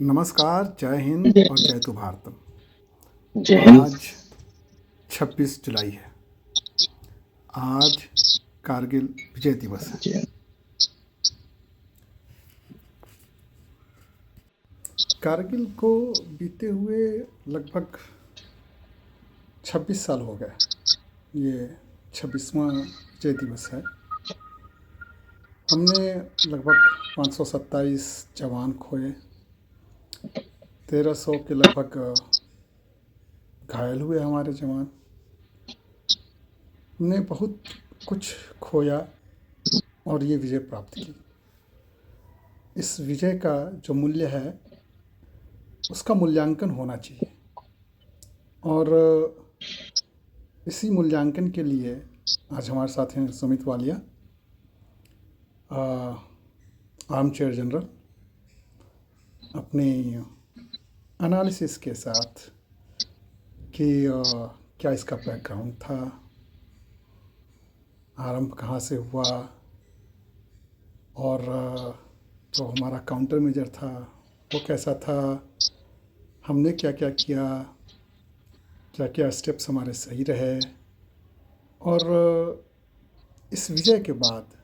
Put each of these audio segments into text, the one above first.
नमस्कार, जय हिंद जय और जय तु भारतम। जय हिंद। आज 26 जुलाई है। आज कारगिल विजय दिवस है। जय। कारगिल को बीते हुए लगभग 26 साल हो गए। ये 26वां विजय दिवस है। हमने लगभग 527 जवान खोए, 1300 के लगभग घायल हुए हमारे जवान। हमने बहुत कुछ खोया और ये विजय प्राप्त की। इस विजय का जो मूल्य है उसका मूल्यांकन होना चाहिए, और इसी मूल्यांकन के लिए आज हमारे साथ हैं Sumit Walia, arm chair general, अपनी एनालिसिस के साथ कि क्या इसका बैकग्राउंड था, आरंभ कहाँ से हुआ, और जो हमारा काउंटर मेजर था वो कैसा था, हमने क्या क्या किया, क्या क्या स्टेप्स हमारे सही रहे, और इस विजय के बाद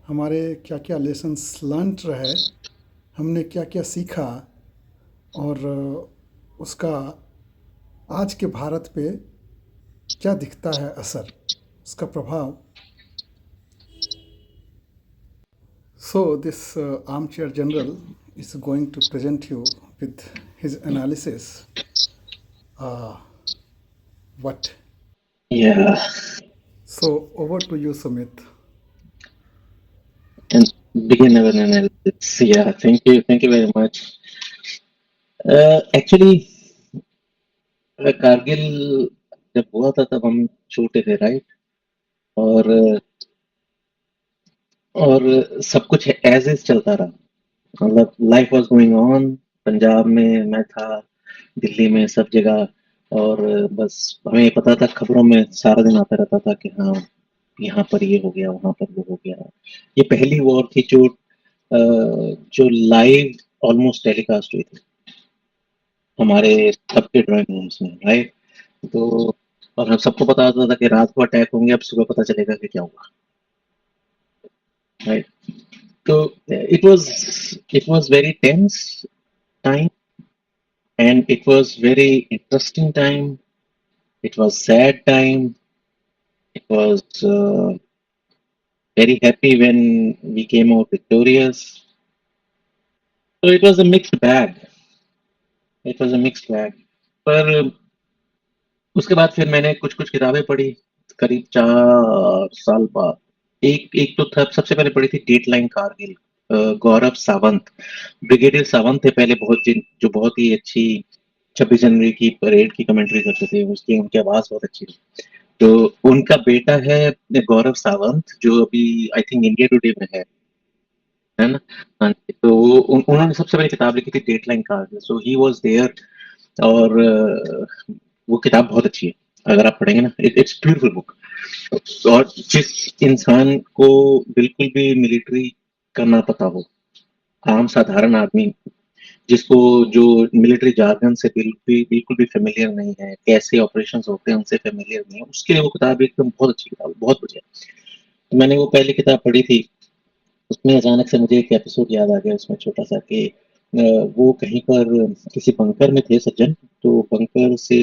हमारे क्या क्या लेसन्स लर्नड रहे, हमने क्या क्या सीखा, और उसका आज के भारत पे क्या दिखता है असर, उसका प्रभाव। So this arm chair general is going to present you with his analysis. What? Yeah, So over to you, Sumit. and begin our analysis. Yeah, thank you very much. Actually, Kargil जब हुआ था तब हम छोटे थे, राइट? और और सब कुछ एज इज चलता रहा। मतलब life was going on. Punjab में मैं था, दिल्ली में, सब जगह। और बस हमें ये पता था, खबरों में सारा दिन आता रहता था कि हाँ, यहाँ पर ये हो गया, वहां पर वो हो गया। ये पहली वॉर थी जो लाइव ऑलमोस्ट टेलीकास्ट हुई थी हमारे सबके ड्राइंग रूम्स में, राइट? तो और हम सबको पता होता था कि रात को अटैक होंगे, अब सुबह पता चलेगा कि क्या हुआ, राइट? तो it was very tense time, and it was very interesting time, it was sad time, it was very happy when we came out victorious. So it was a mixed bag. It was a mixed bag. पर उसके बाद फिर मैंने कुछ-कुछ किताबें पढ़ी, करीब 4 साल बाद। एक एक तो था, सबसे पहले पढ़ी थी डेडलाइन कारगिल, गौरव सावंत। ब्रिगेडियर सावंत थे पहले, बहुत जो बहुत ही अच्छी 26 जनवरी की परेड की कमेंट्री करते थे। उसकी उनकी आवाज़ बहुत अच्छी थी। तो उनका बेटा है गौरव सावंत, जो अभी आई थिंक इंडिया टुडे में है ना? हाँ जी, तो उन्होंने सबसे पहले किताब लिखी थी deadline Kargil, so he was there. और वो किताब बहुत अच्छी है, अगर आप पढ़ेंगे ना, इट्स ब्यूटीफुल बुक। और जिस इंसान को बिल्कुल भी मिलिट्री का ना पता हो, आम साधारण आदमी जिसको जो मिलिट्री जार्गन से बिल्कुल भी फ़ैमिलियर नहीं है, कैसे ऑपरेशंस होते हैं उनसे फ़ैमिलियर नहीं है, उसके लिए वो किताब एकदम बहुत अच्छी किताब है, बहुत बढ़िया। तो मैंने वो पहली किताब पढ़ी थी, उसमें अचानक से मुझे एक एपिसोड याद आ गया उसमें छोटा-सा कि वो कहीं पर किसी बंकर में थे सज्जन, तो बंकर से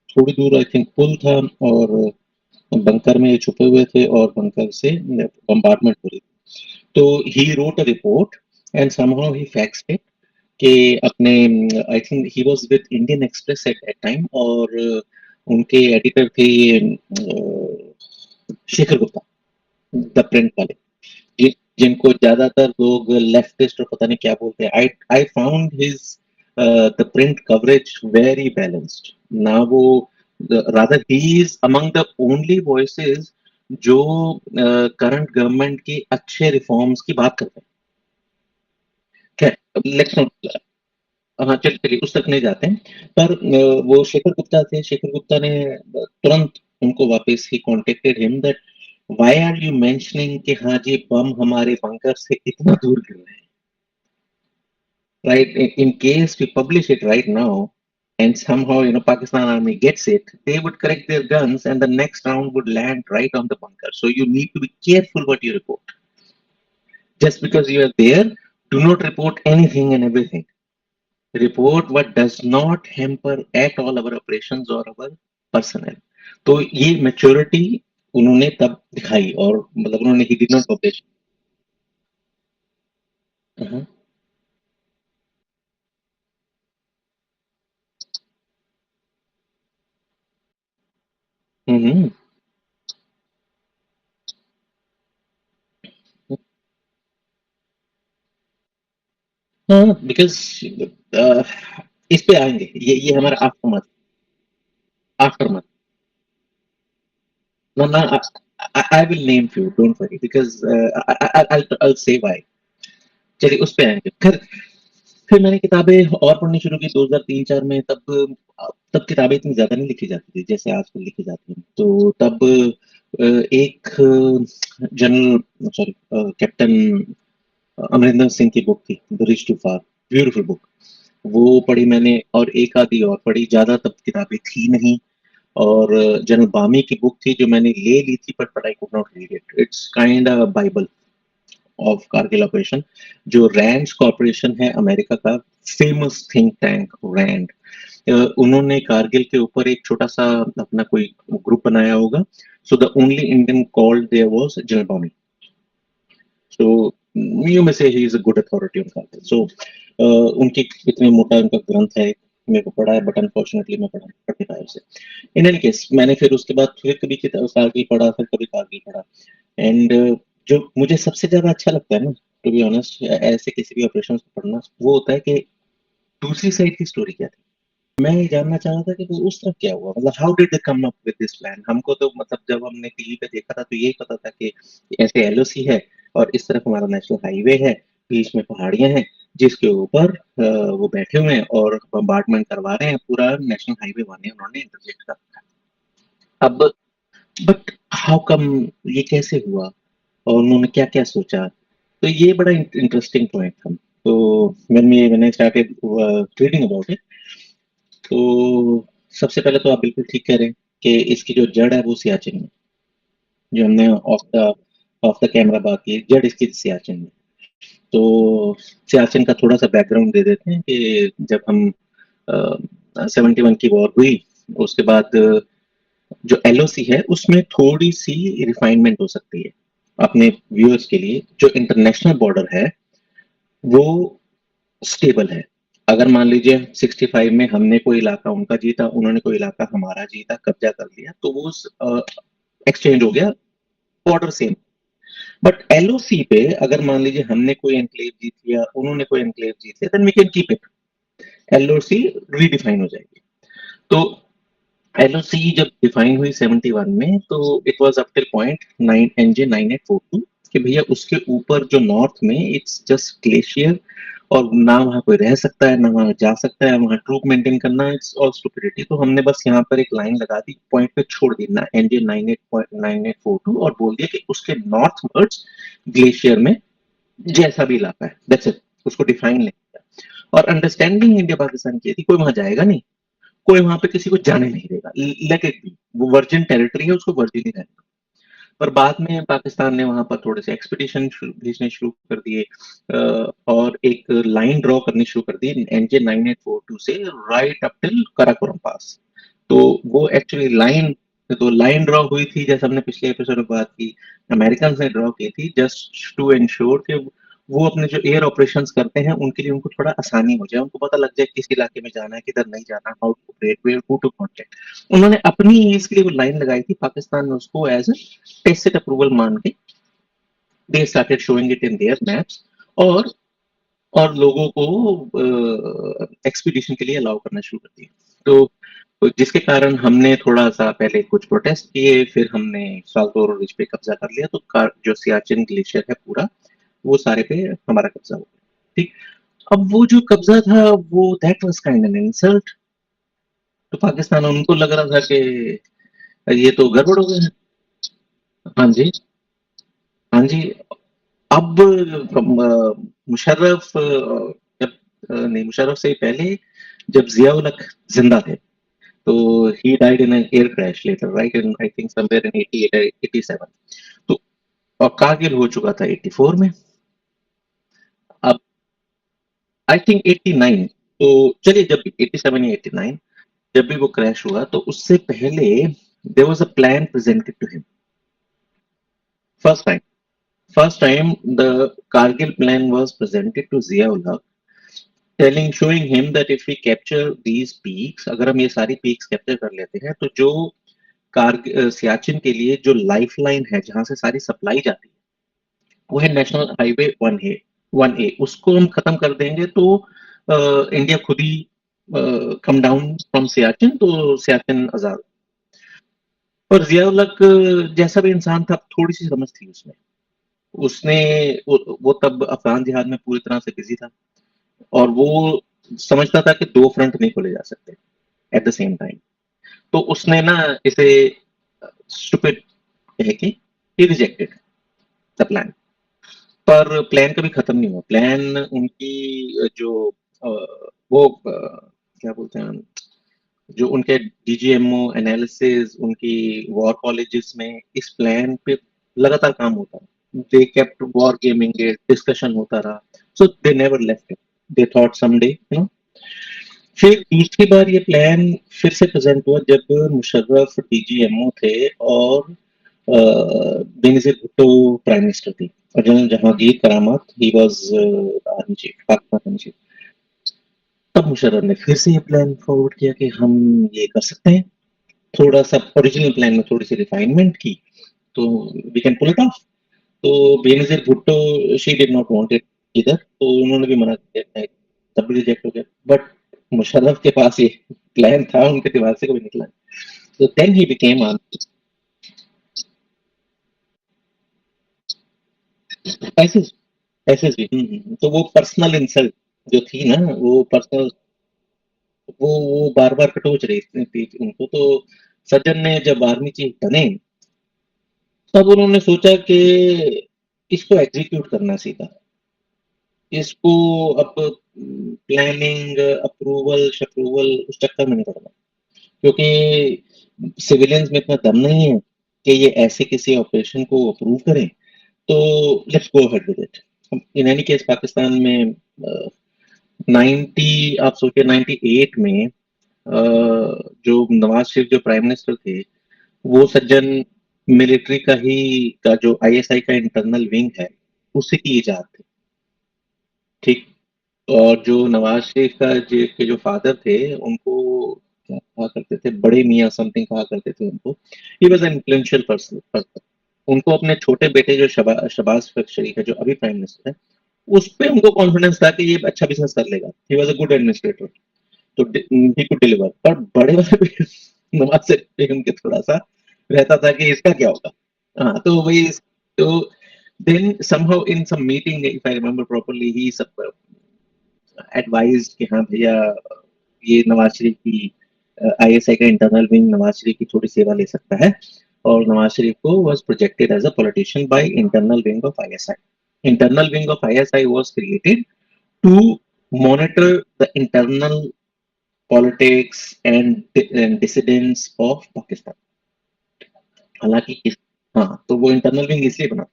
थोड़ी दूर आई थिंक पुल था, और बंकर में ये छुपे हुए थे और बंकर से बम्बार्डमेंट हो रही थी। तो he wrote a report and somehow he faxed it कि अपने, I think he was with Indian Express at that time, और उनके एडिटर थे शेखर गुप्ता, द प्रिंट वाले। जिनको ज्यादातर लोग लेफ्टिस्ट और पता नहीं क्या बोलते हैं। I found his the print coverage very balanced. ना वो, rather he is among the only voices जो करंट गवर्नमेंट की अच्छे रिफॉर्म्स की बात करते हैं। खैर, लेट्स नॉट, हाँ चलिए उस तक नहीं जाते हैं। पर वो शेखर गुप्ता थे, शेखर गुप्ता ने तुरंत उनको वापस ही contacted him that why are you mentioning कि हाँ जी, बम हमारे बंकर से इतना दूर गिर रहे हैं। right? In case we publish it right now, and somehow Pakistan army gets it, they would correct their guns, and the next round would land right on the bunker. So you need to be careful what you report. Just because you are there, do not report anything and everything. Report what does not hamper at all our operations or our personnel. तो ये maturity उन्होंने तब दिखाई, और मतलब उन्होंने he did not publish. Uh-huh. Mm-hmm. हाँ, because इस पे आएंगे, ये हमारा aftermath. Aftermath. No, no, I will name few, don't worry, because I'll say why. चलिए उस पे आएंगे. फिर मैंने किताबें और पढ़नी शुरू की 2003-4 में. तब किताबें इतनी ज्यादा नहीं लिखी जाती थी जैसे आजकल लिखी जाती हैं. तो तब एक general, sorry, captain Amarinder Singh की बुक थी, the ridge too far. Beautiful book. वो पढ़ी मैंने, और एक आधी और पढ़ी. ज्यादा तब किताबें थी नहीं. और जनरल बामी की बुक थी जो मैंने ले ली थी, but I could not read it. It's kind Bible of Kargil operation. जो रैंड कॉर्पोरेशन है अमेरिका का, फेमस थिंक टैंक रैंड, उन्होंने कारगिल के ऊपर एक छोटा सा अपना कोई ग्रुप बनाया होगा. So the only Indian called there was general Bammi. So you may say he is a good authority on Kargil. सो उनकी इतने मोटा उनका ग्रंथ है, मेरे को पढ़ा है, बट अनफॉर्चुनेटली मैं पढ़ नहीं पाया उसे. इन एनी केस, मैंने फिर उसके बाद फिर कभी कारगिल पढ़ा, फिर कभी कारगिल पढ़ा. एंड जो मुझे सबसे ज्यादा अच्छा लगता है ना, टू बी ऑनेस्ट, ऐसे किसी भी ऑपरेशन को पढ़ना, वो होता है कि दूसरी साइड की स्टोरी क्या थी. मैं ये जानना चाह रहा था कि वो उस तरफ क्या हुआ, मतलब how did they come up with this plan. हमको तो मतलब जब हमने टीवी पे देखा था तो यही पता था कि ऐसे एलओसी है, और इस तरफ हमारा नेशनल हाईवे है, बीच में पहाड़ियां हैं, जिसके ऊपर वो बैठे हुए हैं और बम्बार्डमेंट करवा रहे हैं. पूरा नेशनल हाईवे वाले उन्होंने इंटरजेक्ट कर रखा है. अब बट हाउ कम, ये कैसे हुआ, और उन्होंने क्या क्या सोचा. तो ये बड़ा इंटरेस्टिंग पॉइंट था. तो मैंने स्टार्टेड रीडिंग अबाउट इट. तो सबसे पहले तो आप बिल्कुल ठीक कह रहे हैं कि इसकी जो जड़ है वो सियाचिन में. जो हमने ऑफ द कैमरा बात की, जड़ इसकी सियाचिन में. तो सियाचिन का थोड़ा सा बैकग्राउंड दे देते हैं कि जब हम 71 की वॉर हुई, उसके बाद जो एलओसी है उसमें थोड़ी सी रिफाइनमेंट हो सकती है. अपने व्यूअर्स के लिए, जो इंटरनेशनल बॉर्डर है वो स्टेबल है. अगर मान लीजिए 65 में हमने कोई इलाका उनका जीता, उन्होंने कोई इलाका हमारा जीता, कब्जा कर लिया, तो वो एक्सचेंज हो गया, बॉर्डर सेम. बट एलओसी पे अगर मान लीजिए हमने कोई एनक्लेव जीत लिया, उन्होंने कोई एनक्लेव जीत लिया, then we can keep it. LOC redefine हो जाएगी. तो एलओसी जब डिफाइन हुई 71 में, तो it was up till point 9 NJ 9842, कि भैया उसके ऊपर जो नॉर्थ में इट्स जस्ट ग्लेशियर, और ना वहां कोई रह सकता है ना वहां जा सकता है. वहां ट्रूप मेंटेन करना इट्स ऑल स्टुपिडिटी. तो हमने बस यहाँ पर एक लाइन लगा दी, पॉइंट पे छोड़ दी ना, एनजे 98.9842, और बोल दिया कि उसके नॉर्थ वर्ड्स ग्लेशियर में जैसा भी इलाका है, दैट्स इट. उसको डिफाइन नहीं किया. और अंडरस्टैंडिंग इंडिया पाकिस्तान की थी, कोई वहां जाएगा नहीं, कोई वहां पे किसी को जाने नहीं देगा. लेट इट बी, वो वर्जिन टेरिटरी है, उसको वर्जिन ही रहने दो. पर बाद में पाकिस्तान ने वहां पर थोड़े से एक्सपीडिशन भेजने शुरू कर दिए, और एक लाइन ड्रॉ करनी शुरू कर दी एनजे 9842 से राइट अप टिल कराकोरम पास. तो वो एक्चुअली लाइन, तो लाइन ड्रॉ हुई थी, जैसे हमने पिछले एपिसोड में बात की, अमेरिकन ने ड्रॉ की थी, जस्ट टू इंश्योर कि वो अपने जो एयर ऑपरेशंस करते हैं उनके लिए उनको थोड़ा आसानी हो जाए, उनको पता लग जाए किस इलाके में जाना है, किधर नहीं जाना, how to operate, where who to contact. उन्होंने अपनी इसके लिए वो लाइन लगाई थी. पाकिस्तान ने उसको एज ए टेसिट अप्रूवल मान के they started showing it in their maps, और लोगों को एक्सपीडिशन के लिए अलाउ करना शुरू कर दिया. तो जिसके कारण हमने थोड़ा सा पहले कुछ प्रोटेस्ट किए, फिर हमने साल्तोरो रिज पे कब्जा कर लिया. तो जो सियाचिन ग्लेशियर है पूरा, वो सारे पे हमारा कब्जा हो गया. ठीक. अब वो जो कब्जा था, वो that was kind an insult. तो पाकिस्तान, उनको लग रहा था कि ये तो गड़बड़ हो गया है. हाँ जी. हाँ जी. अब मुशर्रफ जब नहीं, मुशर्रफ से पहले जब ज़िया-उल हक ज़िंदा थे, तो he died in an air crash later, right, in I think somewhere in 88 87। तो और कारगिल हो चुका था 84 में। अब आई थिंक 89, तो चलिए जब भी 87 या 89 जब भी वो क्रैश हुआ, तो उससे पहले there was a plan presented to him first time. First time the Kargil plan was presented to Zia-ul Haq, showing him that if we capture these peaks, अगर हम ये सारी peaks capture कर लेते हैं, तो जो सियाचिन के लिए जो लाइफलाइन है, जहां से सारी सप्लाई जाती है, वो है नेशनल हाईवे 1A, उसको हम खत्म कर देंगे तो इंडिया खुद ही कम डाउन फ्रॉम सियाचिन, तो सियाचिन आजाद। और जिया-उल हक जैसा भी इंसान था, थोड़ी सी समझ थी उसमें। उसने वो तब अफगान जिहाद में पूरी तरह से बिजी था, और वो समझता था कि दो फ्रंट नहीं खोले जा सकते एट द सेम टाइम। तो उसने ना इसे स्टूपिड कह के ही रिजेक्टेड द प्लान। पर प्लान कभी खत्म नहीं हुआ। प्लान उनकी जो अ, वो क्या बोलते हैं, जो उनके डीजीएमओ एनालिसिस, उनकी वॉर कॉलेजेस में इस प्लान पे लगातार काम होता है। They kept war gaming it, discussion होता रहा, so they never left it. They thought someday, फिर दूसरी बार ये प्लान फिर से प्रेजेंट हुआ जब मुशर्रफ डीजीएमओ थे और बेनजीर भुट्टो प्राइम मिनिस्टर थी, और general Jehangir Karamat he was army chief, Pakistan army chief. तब मुशर्रफ ने फिर से ये प्लान फॉरवर्ड किया कि हम ये कर सकते हैं, थोड़ा सा ओरिजिनल प्लान में थोड़ी सी रिफाइनमेंट की, तो we can pull it off. तो Benazir Bhutto she did not want it इधर, तो उन्होंने भी मना किया, नहीं, तब भी रिजेक्ट हो गया। बट मुशर्रफ के पास ये प्लान था, उनके दिमाग से कभी निकला नहीं। तो देन ही बिकेम ऐसे ऐसे भी। तो वो पर्सनल इंसल्ट जो थी ना, वो पर्सनल, वो बार बार कटोच रही थी उनको। तो सज्जन ने जब आर्मी चीफ बने, तब उन्होंने सोचा कि इसको एग्जीक्यूट करना सीखा, इसको अब प्लानिंग अप्रूवल शप्रूवल उस चक्कर में नहीं पड़ना, क्योंकि सिविलियंस में इतना दम नहीं है कि ये ऐसे किसी ऑपरेशन को अप्रूव करें। तो let's go ahead with it. In any case Pakistan में 90, आप सोचिए 98 में जो नवाज शरीफ जो प्राइम मिनिस्टर थे, वो सज्जन मिलिट्री का ही, का जो आईएसआई का इंटरनल विंग है, उसी की इजाद थे, ठीक। और जो नवाज शरीफ के जो फादर थे, उनको क्या कहा करते थे, बड़े मियाँ समथिंग कहा करते थे उनको। He was an influential person. उनको अपने छोटे बेटे जो शबाज शरीफ है, जो अभी प्राइम मिनिस्टर है, उस पे उनको कॉन्फिडेंस था कि ये अच्छा बिजनेस कर लेगा। He was a good administrator, तो ही कुड डिलीवर। पर बड़े वाले पे नवाज शरीफ पे उनके थोड़ा सा रहता था कि इसका क्या होगा। हाँ, तो वही। तो then somehow in some meeting, if I remember properly, he सब एडवाइज कि हाँ भैया, ये नवाज शरीफ की आईएसआई का इंटरनल विंग नवाज शरीफ की थोड़ी सेवा ले सकता है। और नवाज शरीफ को was projected as a politician by internal wing of ISI. Internal wing of ISI was created to monitor the internal politics and dissidents of Pakistan. हालांकि हाँ, तो वो इंटरनल विंग इसलिए बना।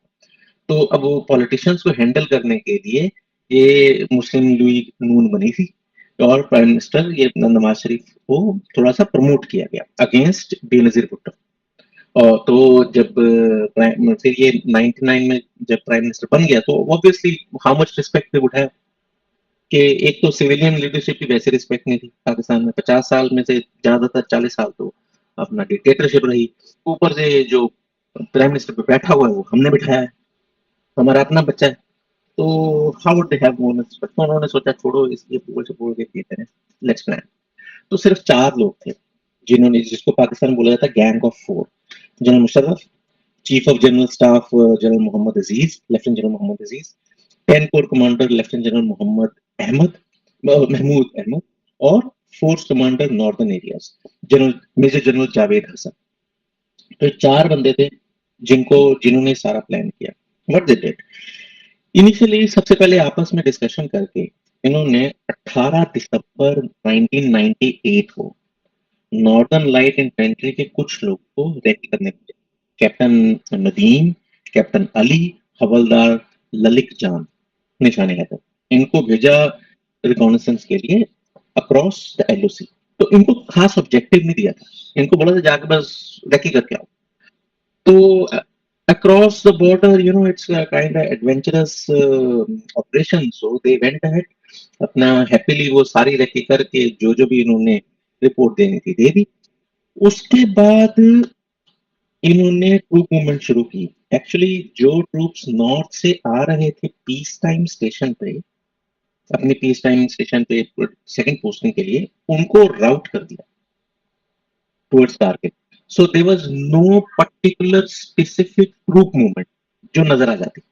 तो अब वो पॉलिटिशियंस को हैंडल करने के लिए ये मुस्लिम लीग नून बनी थी, और प्राइम मिनिस्टर ये नवाज शरीफ को थोड़ा सा प्रमोट किया गया अगेंस्ट बेनजीर भुट्टो। और तो जब फिर ये 99 में जब प्राइम मिनिस्टर बन गया, तो obviously how much respect they would have, कि एक तो सिविलियन लीडरशिप की वैसे रिस्पेक्ट नहीं थी पाकिस्तान में। 50 साल में से ज्यादातर 40 साल तो अपना डिक्टेटरशिप रही। ऊपर से जो प्राइम मिनिस्टर पे बैठा हुआ है, वो हमने बिठाया है, हमारा अपना बच्चा है। तो how would they have more respect. तो उन्होंने सोचा छोड़ो, इसलिए पूरे से बोल के देते हैं, लेट्स प्लान। तो सिर्फ 4 लोग थे जिन्होंने, जिसको पाकिस्तान में बोला जाता है gang of 4। General Musharraf, chief of general staff general Mohammad Aziz, lieutenant general Mohammad Aziz, 10 corps commander lieutenant general Mohammad Ahmed, Mahmood Ahmed, और force commander northern areas general major general Javed Hassan. तो 4 बंदे थे जिन्होंने सारा प्लान किया। व्हाट दे डिड, इनिशियली सबसे पहले आपस में डिस्कशन करके इन्होंने 18 दिसंबर 1998 को नॉर्दर्न लाइट इन्फेंट्री के कुछ लोग को रेकी करने भेजा। कैप्टन नदीम, कैप्टन अली, हवलदार ललित जान निशाने है। इनको भेजा रिकॉनेसेंस के लिए अक्रॉस द एलओसी। तो इनको खास ऑब्जेक्टिव नहीं दिया था, इनको बोला था जाके बस रेकी करके आओ। तो across the border, it's a kind of adventurous operation, so they went ahead. अपना हैप्पीली वो सारी रेकी करके जो भी इन्होंने रिपोर्ट देनी थी दे दी। उसके बाद इन्होंने ट्रूप मूवमेंट शुरू की। एक्चुअली जो ट्रूप्स नॉर्थ से आ रहे थे पीस टाइम स्टेशन पे, अपनी पीस टाइम स्टेशन पे सेकंड पोस्टिंग के लिए, उनको राउट कर दिया towards target. So there was no particular specific troop movement जो नजर आ जाती।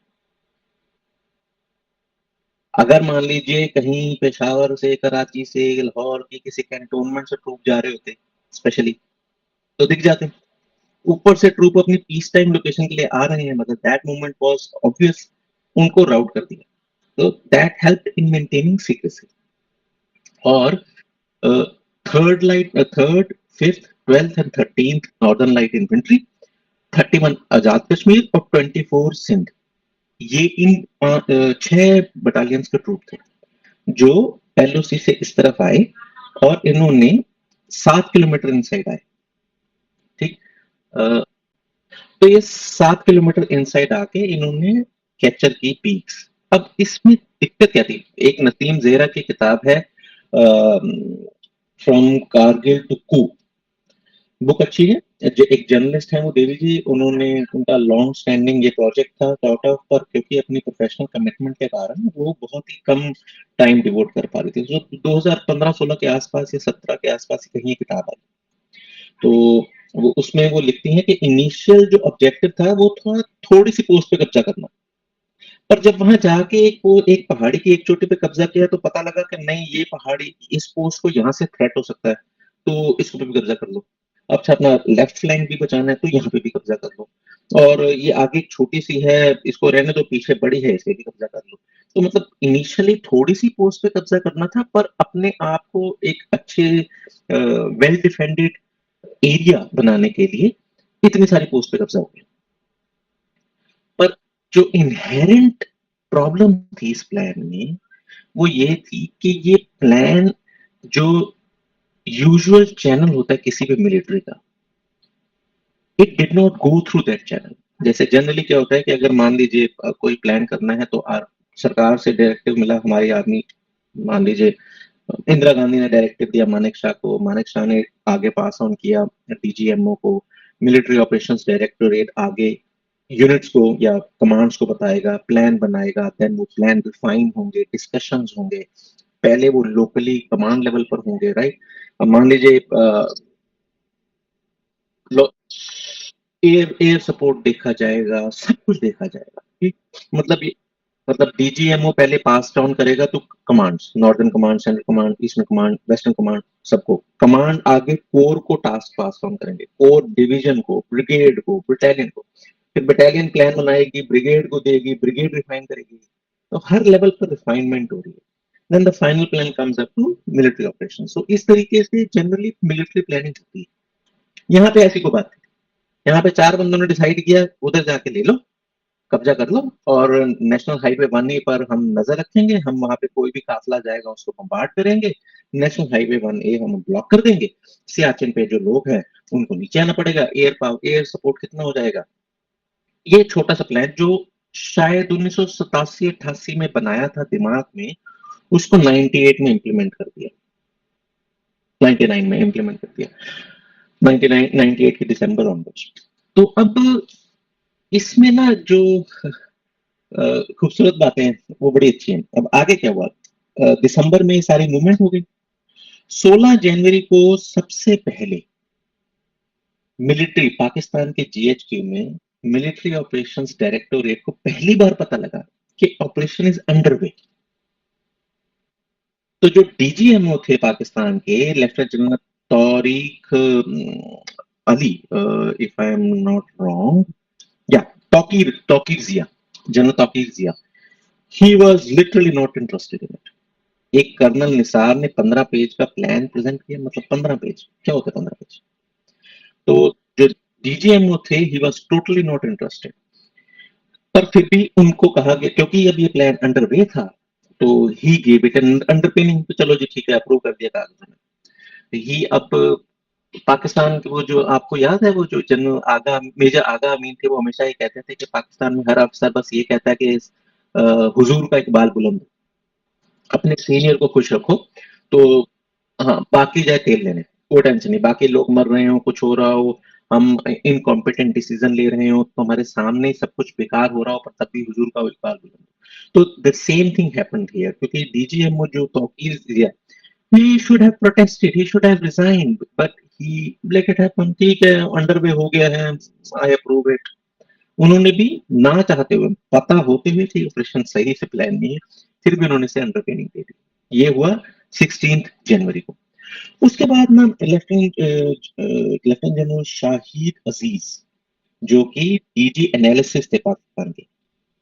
अगर मान लीजिए कहीं पेशावर से, कराची से, लाहौर की किसी कैंटोनमेंट से ट्रूप जा रहे होते स्पेशली, तो दिख जाते। ऊपर से ट्रूप अपनी पीस टाइम लोकेशन के लिए आ रहे हैं, मतलब दैट मूवमेंट वाज ऑब्वियस, उनको राउट कर दिया। तो that helped in maintaining secrecy. और third, fifth, twelfth and 13th northern light infantry, 31 Azad Kashmir और 24 सिंध, ये इन 6 बटालियंस के ट्रूप थे जो एलओसी से इस तरफ आए और इन्होंने 7 किलोमीटर इनसाइड आए। ठीक। अ, तो ये 7 किलोमीटर इनसाइड आके इन्होंने कैप्चर की पीक्स। अब इसमें दिक्कत क्या थी? एक नसीम जेहरा की किताब है from Kargil to coup, book अच्छी है। जो एक जर्नलिस्ट है वो देवी जी, उन्होंने, उनका लॉन्ग स्टैंडिंग ये प्रोजेक्ट था सॉर्ट ऑफ, पर क्योंकि अपनी प्रोफेशनल कमिटमेंट के कारण वो बहुत ही कम टाइम डिवोट कर पा रही थी। तो 2015-16 के आसपास या 17 के आसपास ही कहीं ये किताब आई। तो वो उसमें वो लिखती हैं कि इनिशियल जो ऑब्जेक्टिव था वो था थोड़ी सी पोस्ट पे कब्जा करना, पर जब वहां जाके एक पहाड़ी की एक चोटी पे कब्जा किया तो पता लगा कि नहीं, ये पहाड़ी, इस पोस्ट को यहाँ से थ्रेट हो सकता है, तो इस पे भी कब्जा कर लो। अच्छा, अपना लेफ्ट फ्लैंक भी बचाना है तो यहाँ पे भी कब्जा कर लो, और ये आगे छोटी सी है, इसको रहने दो, पीछे बड़ी है, इस पे भी कब्जा कर लो। तो मतलब इनिशियली थोड़ी सी पोस्ट पे कब्जा करना था, पर अपने आप को एक अच्छे वेल डिफेंडेड एरिया बनाने के लिए इतनी सारी पोस्ट पे कब्जा हो गया। पर जो इनहेरेंट प्रॉब्लम थी इस प्लान में, वो ये थी कि ये प्लान, जो यूजुअल चैनल होता है किसी भी मिलिट्री का, it did not go through that channel. जैसे जनरली क्या होता है कि अगर मान लीजिए कोई प्लान करना है तो सरकार से डायरेक्टिव मिला, हमारी आर्मी, मान लीजिए इंदिरा गांधी ने डायरेक्टिव दिया मानेक शाह को, मानेक शाह ने आगे पास ऑन किया डीजीएमओ को, मिलिट्री ऑपरेशंस डायरेक्टोरेट आगे यूनिट्स को या कमांड्स को बताएगा, प्लान बनाएगा, देन वो प्लान रिफाइन होंगे, डिस्कशंस होंगे, पहले वो लोकली कमांड लेवल पर होंगे, राइट। अब मान लीजिए एयर एयर सपोर्ट देखा जाएगा, सब कुछ देखा जाएगा, ठीक। मतलब ये, मतलब डीजीएमओ पहले पास डाउन करेगा तो commands, northern command, central command, eastern command, western command, सबको कमांड आगे कोर को टास्क पास डाउन करेंगे, कोर डिवीजन को, ब्रिगेड को, बटालियन को, फिर बटालियन प्लान बनाएगी, ब्रिगेड को देगी, ब्रिगेड रिफाइन करेगी। तो हर लेवल पर रिफाइनमेंट हो रही है। Then the final plan comes up to military operation. So इस तरीके से जनरली मिलिट्री प्लानिंग होती है। यहाँ पे ऐसी कोई बात नहीं। यहाँ पे 4 बंदों ने डिसाइड किया उधर जाके ले लो, कब्जा कर लो, और नेशनल हाईवे 1 पर हम नजर रखेंगे, हम वहां पे कोई भी काफिला जाएगा उसको बम्बार्ड करेंगे, नेशनल हाईवे 1A हम ब्लॉक कर देंगे, सियाचिन पे जो लोग हैं उनको नीचे आना पड़ेगा, एयर पावर, एयर सपोर्ट कितना हो जाएगा। ये छोटा सा प्लान जो शायद 1987-88 में बनाया था दिमाग में, उसको 98 में इंप्लीमेंट कर दिया, 99 में इंप्लीमेंट कर दिया, 99 98 के दिसंबर ऑनवर्ड्स। तो अब इसमें ना जो खूबसूरत बातें हैं वो बड़ी अच्छी हैं। अब आगे क्या हुआ, दिसंबर में ये सारी मूवमेंट हो गई। 16 जनवरी को सबसे पहले मिलिट्री पाकिस्तान के जीएचक्यू में मिलिट्री ऑपरेशंस डायरेक्टोरेट को पहली बार पता लगा कि ऑपरेशन इज अंडरवे। तो जो डीजीएमओ थे पाकिस्तान के, lieutenant general Tauriq Ali, if I am not wrong, या Tauqir Zia, general Tauqir Zia, he was literally not interested in it. एक कर्नल निसार ने 15 पेज का प्लान प्रेजेंट किया, मतलब 15 पेज, क्या होता है 15 पेज? तो जो डीजीएमओ थे, he was totally not interested. पर फिर भी उनको कहा गया, क्योंकि अब ये प्लान अंडर वे था, तो he gave it an underpinning, तो चलो जी ठीक है, अप्रूव कर दिया कागजों में। ही अब पाकिस्तान के वो जो आपको याद है, वो जो जनरल आगा, मेजर आगा अमीन थे, वो हमेशा ये कहते थे कि पाकिस्तान में हर अफसर बस ये कहता है कि हुजूर का इकबाल बुलंद, अपने सीनियर को खुश रखो, तो हाँ, बाकी जाए तेल लेने, कोई टेंशन नहीं, बाकी लोग मर रहे हो, कुछ हो रहा हो, हम इनकॉम्पिटेंट डिसीजन ले रहे हो, तो हमारे सामने ही सब कुछ बेकार हो रहा हो, पर तब भी हुजूर का इकबाल बुलंद। तो the same thing happened here, क्योंकि डीजीएमओ जो तौकीर दिया, he should have protested, he should have resigned, but he let it happen, ठीक है, अंडरवे हो गया है, आई अप्रूव इट। उन्होंने भी ना चाहते हुए, पता होते हुए कि ऑपरेशन सही से प्लान नहीं है, फिर भी उन्होंने से अंडरटेनिंग दे दी। ये हुआ 16 जनवरी को। उसके बाद ना लेफ्टिनेंट जनरल शाहिद अजीज, जो कि डीजी एनालिसिस थे पाकिस्तान के,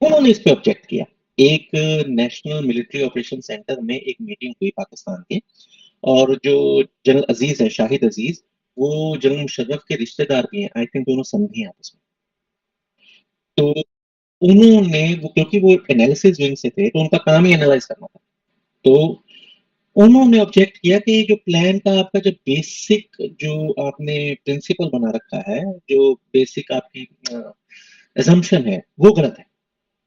उन्होंने इस पे ऑब्जेक्ट किया। एक नेशनल मिलिट्री ऑपरेशन सेंटर में एक मीटिंग हुई पाकिस्तान के, और जो जनरल अजीज है, शाहिद अजीज, वो जनरल मुशर्रफ के रिश्तेदार भी हैं, आई थिंक दोनों समधी हैं आपस में। तो उन्होंने वो, क्योंकि वो एनालिसिस विंग से थे, तो उनका काम ही एनालाइज करना था, तो उन्होंने ऑब्जेक्ट किया कि ये जो प्लान का आपका जो बेसिक, जो आपने प्रिंसिपल बना रखा है, जो बेसिक आपकी एजम्पशन है, वो गलत है,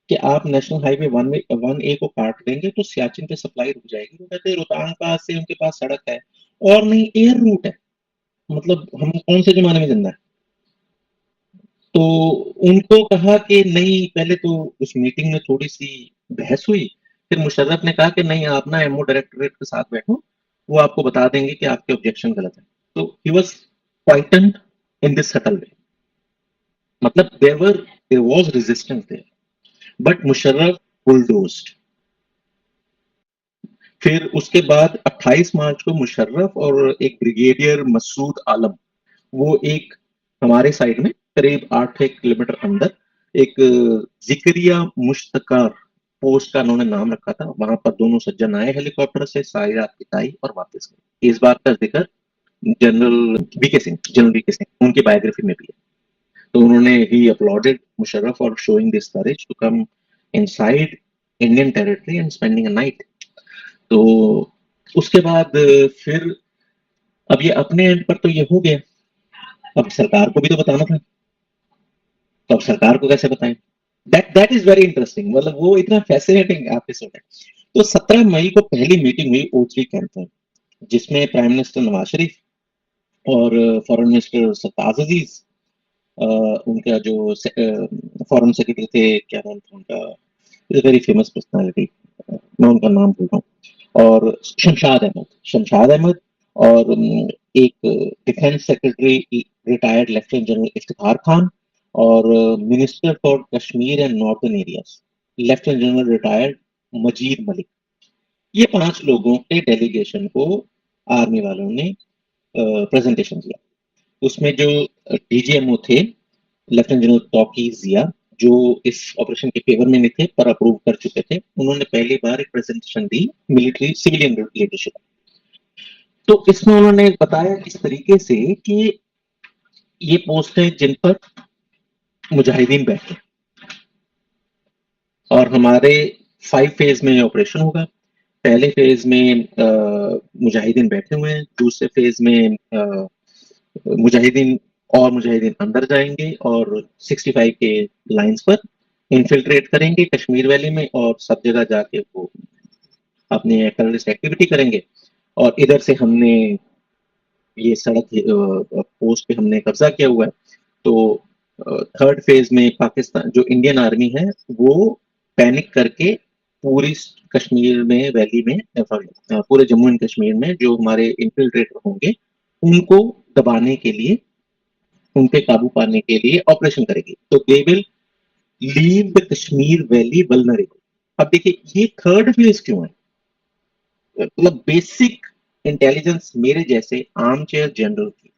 कि आप नेशनल हाईवे 1A को काट देंगे तो सियाचिन पे सप्लाई रुक जाएगी। वो कहते हैं रोहतांग पास से उनके पास सड़क है, और नहीं एयर रूट है, मतलब हम कौन से जमाने में जिंदा है। तो उनको कहा कि नहीं, पहले तो उस मीटिंग में थोड़ी सी बहस हुई, फिर मुशर्रफ ने कहा कि नहीं, आप ना एमओ डायरेक्टरेट के साथ बैठो, वो आपको बता देंगे कि आपके ऑब्जेक्शन गलत है। तो he was quietened in this subtle way, मतलब there was resistance there, but Musharraf bulldozed. फिर उसके बाद 28 मार्च को मुशर्रफ और एक ब्रिगेडियर मसूद आलम, वो एक हमारे साइड में करीब 8 किलोमीटर अंदर एक जिक्रिया मुश्तकार पोस्ट का उन्होंने नाम रखा था, वहां पर दोनों सज्जन आए हेलीकॉप्टर से, सारी रात बिताई और वापस गए। इस बात का जिक्र जनरल वीके सिंह उनकी बायोग्राफी में भी है। तो उन्होंने ही अपलॉडेड मुशर्रफ और showing this courage to come inside Indian territory and spending a night. तो उसके बाद फिर, अब ये अपने एंड पर तो ये हो गया, अब सरकार को भी तो बताना था, तो अब सरकार को कैसे बताएं? दैट इज वेरी इंटरेस्टिंग, मतलब वो इतना फैसिनेटिंग एपिसोड है। तो 17 मई को पहली मीटिंग हुई O3 कैंप में, जिसमें प्राइम मिनिस्टर नवाज शरीफ और फॉरेन मिनिस्टर सरताज अजीज, उनका जो फॉरेन सेक्रेटरी थे, क्या नाम था उनका, वेरी फेमस पर्सनालिटी, मैं उनका नाम भूल रहा हूँ, और शमशाद अहमद, और एक defence secretary retired lieutenant general Iftikhar Khan, और minister for Kashmir and northern areas lieutenant general retired Majeed Malik. ये 5 लोगों के डेलीगेशन को आर्मी वालों ने प्रेजेंटेशन दिया। उसमें जो डीजीएमओ थे, लेफ्टिनेंट जनरल तौकीर जिया, जो इस ऑपरेशन के फेवर में नहीं थे पर अप्रूव कर चुके थे, उन्होंने पहली बार एक प्रेजेंटेशन दी मिलिट्री सिविलियन लीडरशिप। तो इसमें उन्होंने बताया इस तरीके से कि ये पोस्ट है जिन पर मुजाहिदीन बैठे, और हमारे 5 फेज में ऑपरेशन होगा। पहले फेज में मुजाहिदीन बैठे हुए हैं, दूसरे फेज में मुजाहिदीन और मुजाहिदीन अंदर जाएंगे और 65 के लाइंस पर इन्फिल्ट्रेट करेंगे कश्मीर वैली में, और सब जगह जाके वो अपनी टेररिस्ट एक्टिविटी करेंगे। और इधर से हमने ये सड़क पोस्ट पे हमने कब्जा किया हुआ है। तो थर्ड फेज में पाकिस्तान जो इंडियन आर्मी है, वो पैनिक करके पूरी कश्मीर में वैली में, पूरे जम्मू एंड कश्मीर में जो हमारे इन्फिल्ट्रेटर होंगे, उनको दबाने के लिए, उन पे काबू पाने के लिए ऑपरेशन करेगी। तो they will leave the Kashmir valley vulnerable. अब देखिए ये थर्ड फेज क्यों है, मतलब बेसिक इंटेलिजेंस मेरे जैसे आर्म चेयर जनरल की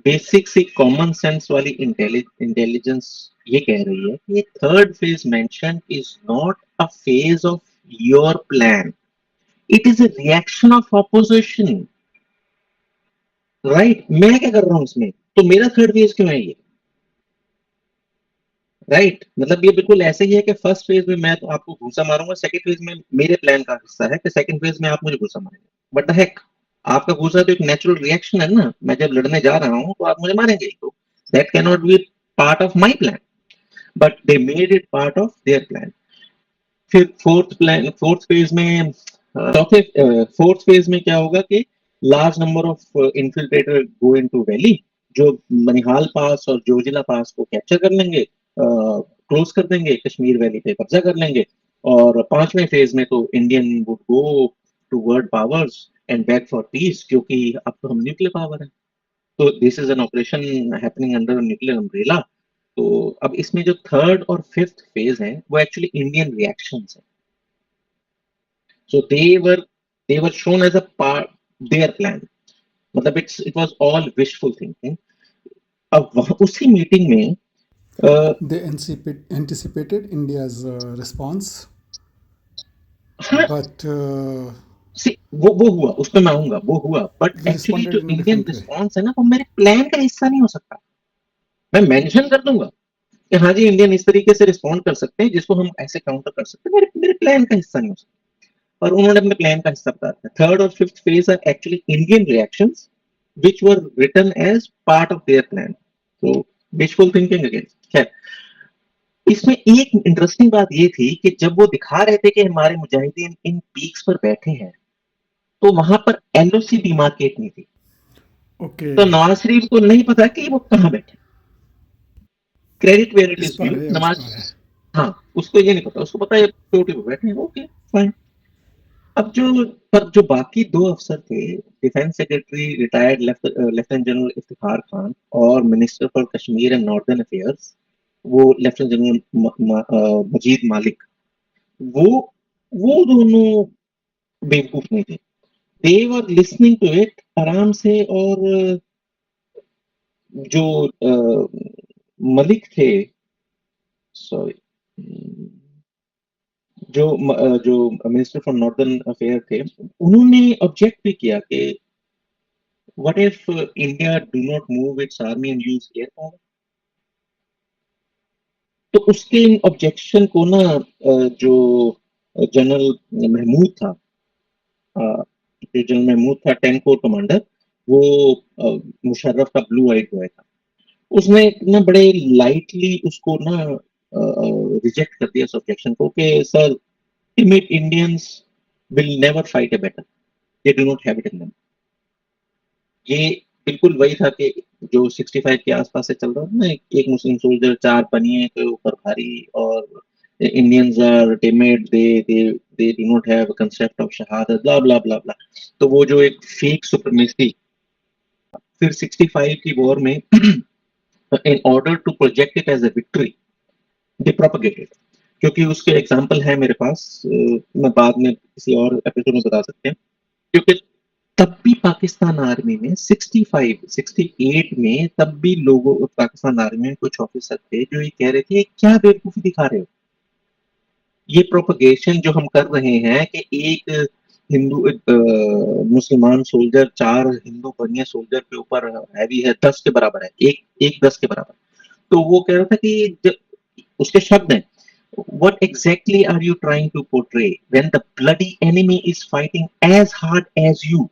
बेसिक सी कॉमन सेंस वाली इंटेलिजेंस ये कह रही है कि third phase mention is not a phase of your plan, it is a reaction of opposition, right? मैं क्या कर रहा हूं इसमें, तो मेरा थर्ड फेज क्यों है ये, राइट? मतलब ये बिल्कुल ऐसे ही है कि फर्स्ट फेज में मैं तो आपको घूसा मारूंगा, सेकंड फेज में मेरे प्लान का हिस्सा है कि सेकंड फेज में आप मुझे घूसा मारेंगे, बट द हेक, आपका घूसा तो एक नेचुरल रिएक्शन है ना, मैं जब लड़ने जा रहा हूं तो आप मुझे मारेंगे, तो that can not B part of my plan, but they made it part of their plan. फिर फोर्थ फेज में चौथे फोर्थ फेज में क्या होगा कि large number of infiltrator go into valley, जो मनिहाल पास और जोजिला पास को कैप्चर कर लेंगे, क्लोज कर देंगे, कश्मीर वैली पे कब्जा कर लेंगे। और पांचवें फेज में तो Indian would go to world powers and back for peace, क्योंकि अब तो हम न्यूक्लियर पावर है, तो this is an operation happening under nuclear umbrella. तो अब इसमें जो थर्ड और फिफ्थ फेज है वो एक्चुअली इंडियन रिएक्शंस है, so they were shown as a part their plan, मतलब it was all wishful thinking। अब उसी मीटिंग में They anticipated India's response, हाँ, but वो हुआ, उस पर मैं आऊंगा, वो हुआ, बट they एक्चुअली responded जो in a Indian different way. Response है ना वो मेरे प्लान का हिस्सा नहीं हो सकता। मैं मेंशन कर दूंगा कि हाँ जी इंडियन इस तरीके से रिस्पॉन्ड कर सकते हैं जिसको हम ऐसे काउंटर कर सकते हैं, मेरे मेरे प्लान का हिस्सा नहीं हो सकता। और उन्होंने अपने प्लान का हिस्सा बता दिया। थर्ड और fifth phase are actually Indian reactions which were written as part of their plan, so wishful thinking again। खैर, इसमें एक इंटरेस्टिंग बात ये थी कि जब वो दिखा रहे थे कि हमारे मुजाहिदीन इन पीक्स पर बैठे हैं, तो वहां पर एलओसी डिमार्केट नहीं थी, तो Okay, नवाज शरीफ को नहीं पता कि वो कहाँ बैठे। क्रेडिट वेयर इट इस इज पार ड्यू, है या उस नवाज, पार है. हाँ, उसको ये नहीं पता, उसको पता है छोटे पे बैठे हैं, ओके फाइन। अब जो बाकी दो अफसर थे, defence secretary retired lieutenant general Iftikhar Khan और minister for Kashmir and northern affairs, वो लेफ्टिनेंट जनरल मजीद मालिक, वो वो दोनों बेवकूफ नहीं थे। They were listening to it आराम से। और जो मलिक थे, सॉरी, जो मिनिस्टर फॉर नॉर्दर्न अफेयर थे, उन्होंने ऑब्जेक्ट भी किया कि what if India do not move it's army and use air power. तो उसके ऑब्जेक्शन को ना जो जनरल महमूद था, जो जनरल महमूद था 10 कोर कमांडर, वो मुशर्रफ का ब्लू आइड बॉय था, उसने ना बड़े लाइटली उसको ना रिजेक्ट कर दिया, ऑब्जेक्शन को, कि sir timid Indians will never fight a battle, they do not have it in them. ये बिल्कुल वही था कि जो 65 के आसपास से चल रहा था ना, एक मुस्लिम सोल्जर चार पनिए के ऊपर भारी, और Indians are timid, they do not have concept of शहादत, ब्ला ब्ला ब्ला ब्ला। तो वो जो एक फेक सुप्रीमेसी, फिर 65 की वॉर में in order to project it as a victory, they propagated. क्योंकि उसके एग्जांपल है मेरे पास, मैं बाद में किसी और एपिसोड में बता सकते हैं। क्योंकि तब भी पाकिस्तान आर्मी में 65 68 में तब भी लोगों, पाकिस्तान आर्मी में कुछ ऑफिसर थे जो ये कह रहे थे क्या बेवकूफी दिखा रहे हो, ये प्रोपगेशन जो हम कर रहे हैं कि एक हिंदू मुसलमान सोल्जर चार हिंदू बनिया सोल्जर के ऊपर हैवी है, 10 के बराबर है, एक एक 10 के बराबर। तो वो कह रहा था कि जब उसके शब्द हैं, what exactly are you trying to portray when the bloody enemy is fighting as hard as you।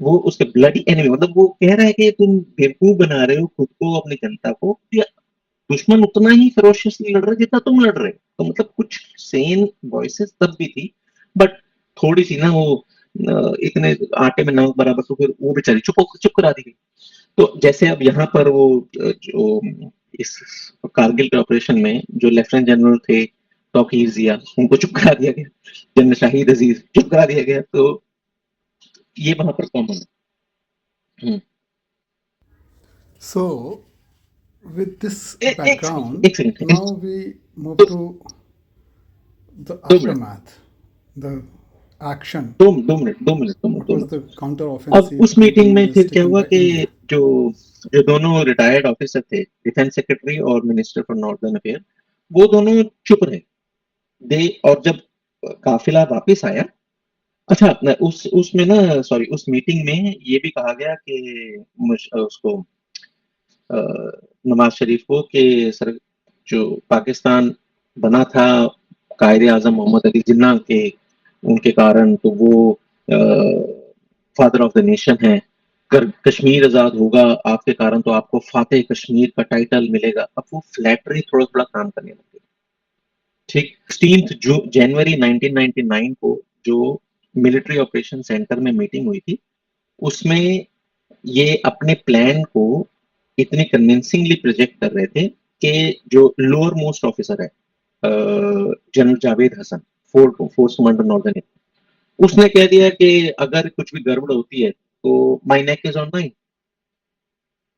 वो उसके ब्लडी एनिमी, मतलब वो कह रहा है कि तुम बेवकूफ बना रहे हो खुद को, अपनी जनता को, कि दुश्मन उतना ही फेरोशियसली लड़ रहा है जितना तुम लड़ रहे हो। तो मतलब कुछ सेन वॉइसेस तब भी थी, बट थोड़ी सी ना वो इतने आटे में नमक बराबर, तो फिर वो बेचारी चुप चुप करा दी गई। तो जैसे अब यहाँ पर वो जो इस कारगिल के ऑपरेशन में जो लेफ्टिनेंट जनरल थे तौकीर जिया, उनको चुप करा दिया गया, जनरल शाहिद अजीज चुप करा दिया गया, तो ये वहां पर कॉमन है। So, with this एक सेकंड, background, एक second, now we move to the दो मिनट, aftermath, the action. दो मिनट, What दो was मिनट। the अब counter-offensive उस मीटिंग में countermeasures फिर क्या taken हुआ by कि India? जो जो दोनों रिटायर्ड ऑफिसर थे, डिफेंस सेक्रेटरी और मिनिस्टर फॉर नॉर्दर्न अफेयर, वो दोनों चुप रहे। दे और जब काफिला वापस आया। अच्छा, उस उसमें ना, सॉरी, उस मीटिंग में ये भी कहा गया कि उसको, नवाज शरीफ को, कि सर, जो पाकिस्तान बना था कायदे आजम मोहम्मद अली जिन्ना के उनके कारण, तो वो फादर ऑफ द नेशन है। अगर कश्मीर आजाद होगा आपके कारण, तो आपको फातेह कश्मीर का टाइटल मिलेगा। अब वो फ्लैटरी थोड़ा थोड़ा काम करने लगे। ठीक, 16 जनवरी 1999 को जो मिलिट्री ऑपरेशन सेंटर में मीटिंग हुई थी, उसमें ये अपने प्लान को इतने कन्विंसिंगली प्रोजेक्ट कर रहे थे कि जो लोअर मोस्ट ऑफिसर है, general Javed Hasan, force commander northern, उसने कह दिया कि अगर कुछ भी गड़बड़ होती है तो my neck is on mine.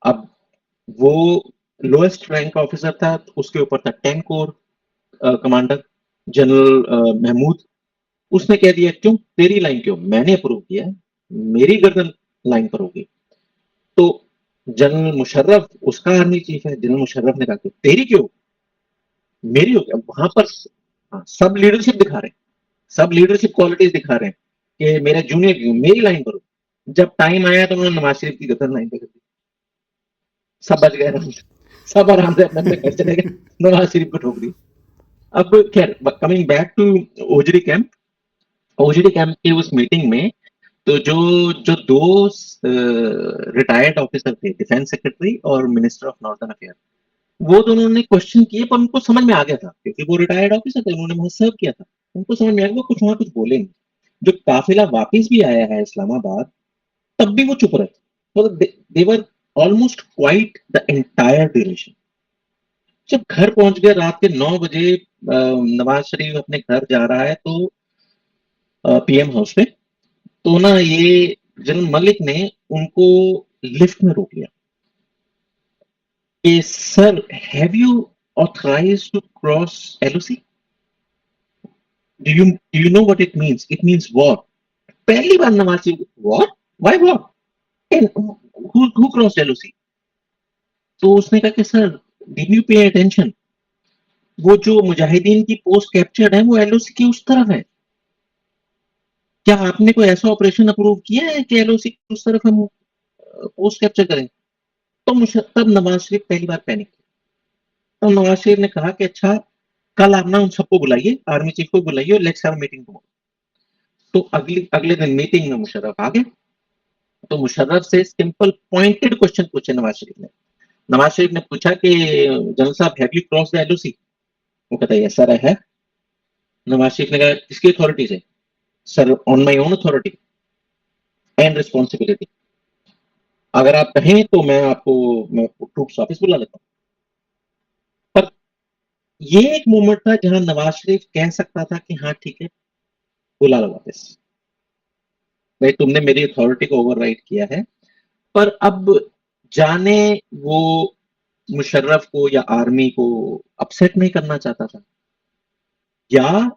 अब वो लोएस्ट रैंक ऑफिसर था, तो उसके ऊपर था 10 कोर कमांडर जनरल महमूद। उसने कह दिया, क्यों तेरी लाइन, क्यों, मैंने अप्रूव किया है, मेरी गर्दन लाइन पर होगी। तो जनरल मुशर्रफ, उसका आर्मी चीफ है, जनरल मुशर्रफ ने कहा कि तेरी क्यों, मेरी हो गया वहां पर। हाँ, सब लीडरशिप दिखा रहे हैं, सब लीडरशिप क्वालिटीज दिखा रहे हैं कि मेरा जूनियर क्यों, मेरी लाइन पर हो। जब टाइम आया तो उन्होंने नवाज शरीफ की गर्दन लाइन पर कर दी। सब बच गए आराम से, सब आराम से अपने अपने घर चले गए, नवाज शरीफ को ठोक दी। अब खैर, coming back to Ojhri camp, Ojhri camp की उस मीटिंग में, तो जो जो दो रिटायर्ड ऑफिसर थे, डिफेंस सेक्रेटरी और मिनिस्टर ऑफ नॉर्दर्न अफेयर, वो दोनों ने क्वेश्चन किए, पर उनको समझ में आ गया था क्योंकि वो रिटायर्ड ऑफिसर थे, उन्होंने वहां सर्व किया था। उनको समझ में आ गया, वो कुछ वहां कुछ बोलेंगे। जो काफिला वापस भी आया है इस्लामाबाद, तब भी वो चुप रहे, मतलब they were almost quiet the entire duration. जब घर पहुंच गए रात के 9 बजे, नवाज शरीफ अपने घर जा रहा है, तो पीएम हाउस में, तो ना ये जनरल मलिक ने उनको लिफ्ट में रोक लिया कि sir, have you authorise to cross LOC, do you know what it means, it means war. पहली बार Nawaz Sharif, war, why war, and who cross LOC. तो उसने कहा कि sir, did you pay attention, वो जो मुजाहिदीन की पोस्ट कैप्चर्ड है वो एलओसी की उस तरफ है। क्या आपने कोई ऐसा ऑपरेशन अप्रूव किया है कि एलओसी की उस तरफ हम पोस्ट कैप्चर करें? तो तब नवाज शरीफ पहली बार पैनिक। तो नवाज शरीफ ने कहा कि अच्छा, कल आप ना उन सबको बुलाइए, आर्मी चीफ को बुलाइए, लेट्स हैव मीटिंग टुमारो। तो अगले अगले दिन मीटिंग में मुशर्रफ आ गए। तो मुशर्रफ से सिंपल पॉइंटेड क्वेश्चन पूछे नवाज शरीफ ने। नवाज शरीफ ने पूछा कि जनरल साहब, have you cross the LOC? वो कहता है, यस सर, है। नवाज शरीफ ने कहा, किसकी अथॉरिटी से? Sir, on my own authority and responsibility. अगर आप कहें तो मैं ट्रूप्स वापस बुला लेता हूँ। पर ये एक मोमेंट था जहां नवाज शरीफ कह सकता था कि हाँ ठीक है, बुला लो वापस, भाई तुमने मेरी अथॉरिटी को ओवरराइड किया है। पर अब जाने वो मुशर्रफ को या आर्मी को अपसेट नहीं करना चाहता था, या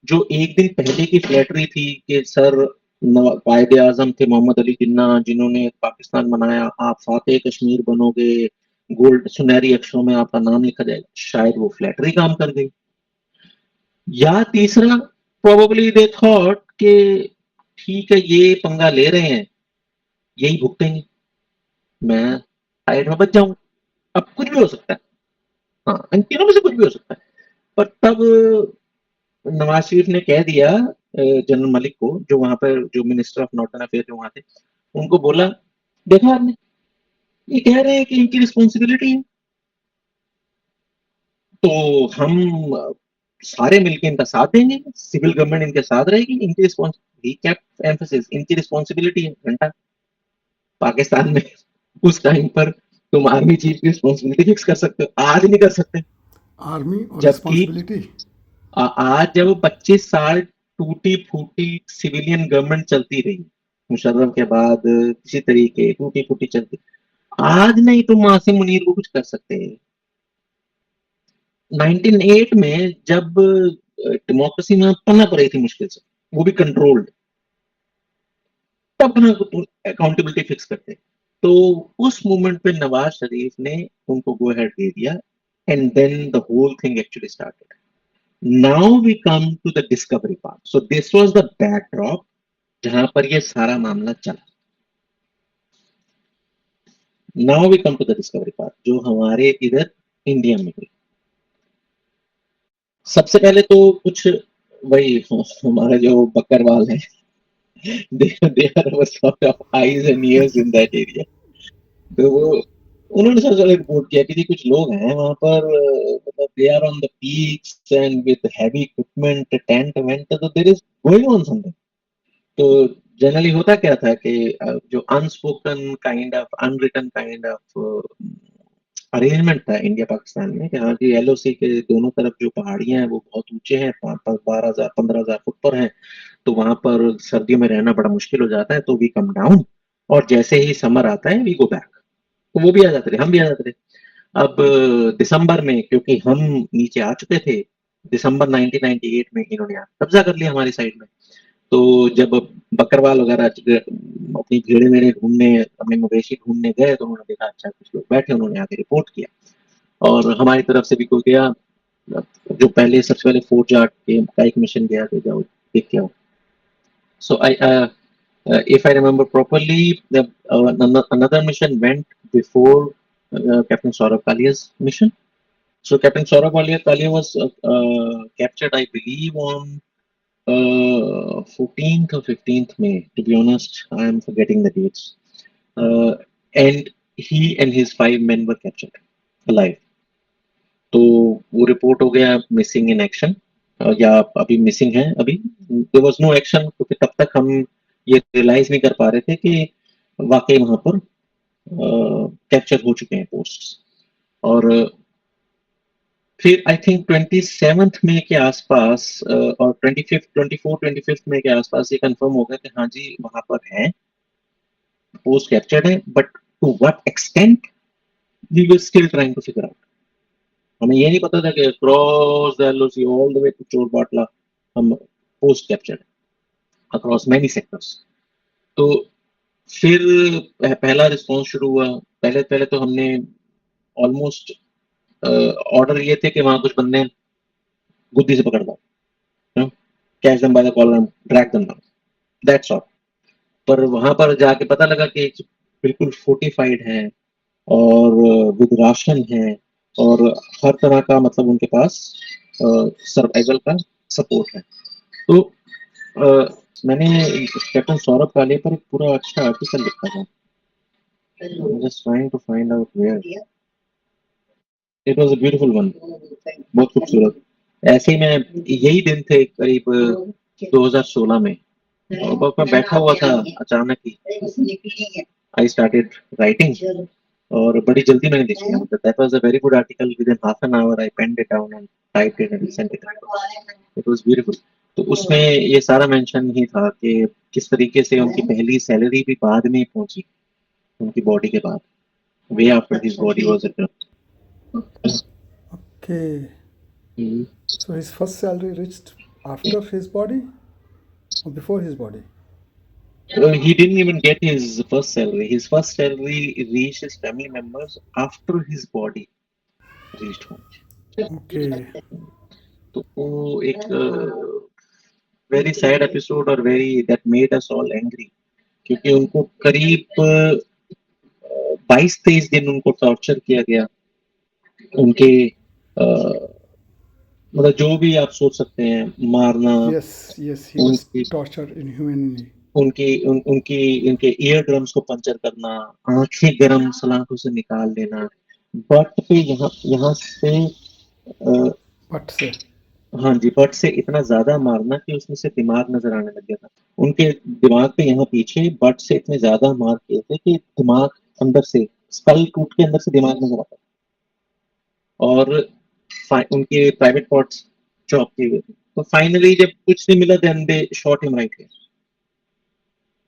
जो एक दिन पहले की फ्लैटरी थी कि सर, कायदे आजम थे मोहम्मद अली जिन्ना, जिन्होंने पाकिस्तान बनाया, आप फातेह कश्मीर बनोगे, गोल्ड सुनहरी अक्षरों में आपका नाम लिखा जाएगा, शायद वो फ्लैटरी काम कर गई। या तीसरा, प्रोबेबली दे थॉट कि ठीक है, ये पंगा ले रहे हैं, यही भुगतेंगे, मैं साइड में बच जाऊंगा। अब कुछ भी हो सकता है, हाँ, इन तीनों में से कुछ भी हो सकता है। पर तब नवाज शरीफ ने कह दिया जनरल मलिक को, जो वहां पर जो मिनिस्टर ऑफ नॉर्दर्न अफेयर जो वहां थे, उनको बोला, देखा आपने, ये कह रहे हैं कि इनकी रिस्पॉन्सिबिलिटी है, तो हम सारे मिलकर इनका साथ देंगे, सिविल गवर्नमेंट इनके साथ रहेगी, इनकी रिस्पॉन्सिबिलिटी, एम्फेसिस, इनकी रिस्पॉन्सिबिलिटी है। घंटा पाकिस्तान में उस टाइम पर तुम आर्मी चीफ की रिस्पॉन्सिबिलिटी फिक्स कर सकते हो, आज नहीं कर सकते। आर्मी और जबकि रिस्पॉन्सिबिलिटी। आज जब 25 साल टूटी फूटी सिविलियन गवर्नमेंट चलती रही, मुशर्रफ के बाद किसी तरीके टूटी फूटी चलती, आज नहीं तुम आसिम मुनीर को कुछ कर सकते। 1908 में जब डेमोक्रेसी में पनप रही थी मुश्किल से, वो भी कंट्रोल्ड, तब ना अकाउंटेबिलिटी फिक्स करते। तो उस मोमेंट पे नवाज शरीफ ने उनको गो अहेड दे दिया, and then the whole thing actually started. Now we come to the discovery part. So this was the backdrop जहां पर ये सारा मामला चला. Now we come to the discovery part जो हमारे इधर इंडिया में हुई. सबसे पहले तो कुछ वही हमारा जो बकरवाल है, there were sort of eyes and ears in that area. तो वो उन्होंने सबसे पहले रिपोर्ट किया कि जी कुछ लोग हैं वहां पर, मतलब they are on the peaks and with heavy equipment, tent went, तो there is going on something. तो जनरली होता क्या था कि जो unspoken kind of, unwritten kind of arrangement था इंडिया पाकिस्तान में कि हाँ जी एलओसी के दोनों तरफ जो पहाड़ियां हैं वो बहुत ऊंचे हैं, 12,000 15,000 फुट पर हैं. तो वहां पर सर्दियों में रहना बड़ा मुश्किल हो जाता है, तो वी कम डाउन, और जैसे ही समर आता है वी गो बैक. तो वो भी आ जाते थे, हम भी आ जाते थे. अब दिसंबर में क्योंकि हम नीचे आ चुके थे, दिसंबर 1998 में इन्होंने कब्जा कर लिया हमारी साइड में. तो जब बकरवाल वगैरह अपनी भेड़े वेड़े ढूंढने, अपने मवेशी ढूंढने गए, तो उन्होंने देखा अच्छा कुछ लोग बैठे, उन्होंने आके रिपोर्ट किया. और हमारी तरफ से भी कोई गया, जो पहले सबसे पहले फोर्ट जाट के का एक मिशन गया कि जाओ देख के आओ. सो आई if I remember properly, another mission went before Captain Saurabh Kalia's mission. So Captain Saurabh Kalia was captured, I believe, on 14th or 15th May. To be honest, I am forgetting the dates. Uh, and he and his 5 men were captured alive. तो वो report हो गया missing in action, या अभी missing है अभी. There was no action क्योंकि तब तक हम ये रियलाइज नहीं कर पा रहे थे कि वाकई वहां पर कैप्चर हो चुके हैं पोस्ट्स. और फिर आई थिंक 27th में के आसपास और 25th 24 25th में के आसपास ये कंफर्म हो गया कि हाँ जी वहां पर है, पोस्ट कैप्चर्ड है, but to what extent we were still trying to figure out. हमें ये नहीं पता था कि cross the LOC all the way to Chor Batla हम post captured across many sectors. तो फिर पहला रिस्पांस शुरू हुआ. पहले पहले तो हमने ऑलमोस्ट ऑर्डर ये थे कि वहां कुछ बंदे गुद्दी से पकड़ दो, catch them by the collar, drag them down, that's all. पर वहां पर जाके पता लगा कि बिल्कुल फोर्टिफाइड है और विद राशन है और हर तरह का, मतलब उनके पास सर्वाइवल का सपोर्ट है. तो अ, मैंने कैप्टन सौरभ काले पर एक पूरा अच्छा आर्टिकल लिखा था. Just trying to find out where. It was a beautiful one, बहुत खूबसूरत. ऐसे ही मैं, यही दिन थे करीब 2016 में, और मैं बैठा हुआ था, अचानक ही आई स्टार्टेड राइटिंग, और बड़ी जल्दी मैंने लिख लिया. मतलब that was a very good article. Within half an hour I penned it down and typed it and sent it. It was beautiful. तो उसमें ये सारा मेंशन ही था कि किस तरीके से उनकी पहली सैलरी भी बाद में पहुंची, उनकी बॉडी के बाद, वे after his body was return. Okay. So his first salary reached after his body or before his body? He didn't even get his first salary. His first salary reached his family members after his body reached home. Okay. तो वो एक very sad episode और very that made us all angry, क्योंकि उनको करीब 22-23 दिन उनको torture किया गया. उनके मतलब जो भी आप सोच सकते हैं, मारना, Yes, yes, he was उनकी tortured inhumanly. उनकी उनके ईयर ड्रम्स को पंचर करना, आंखें गरम सलाखों से निकाल देना, बट पे यहाँ यहाँ से But say, हाँ जी, बट से इतना ज्यादा मारना कि उसमें से दिमाग नजर आने लग गया था. उनके दिमाग पे यहाँ पीछे बट से इतने ज्यादा मार किए थे कि दिमाग अंदर से, स्कल टूट के अंदर से दिमाग नजर आता. और उनके प्राइवेट पार्ट्स चॉप किए गए थे. तो फाइनली जब कुछ नहीं मिला, then they shot him right here.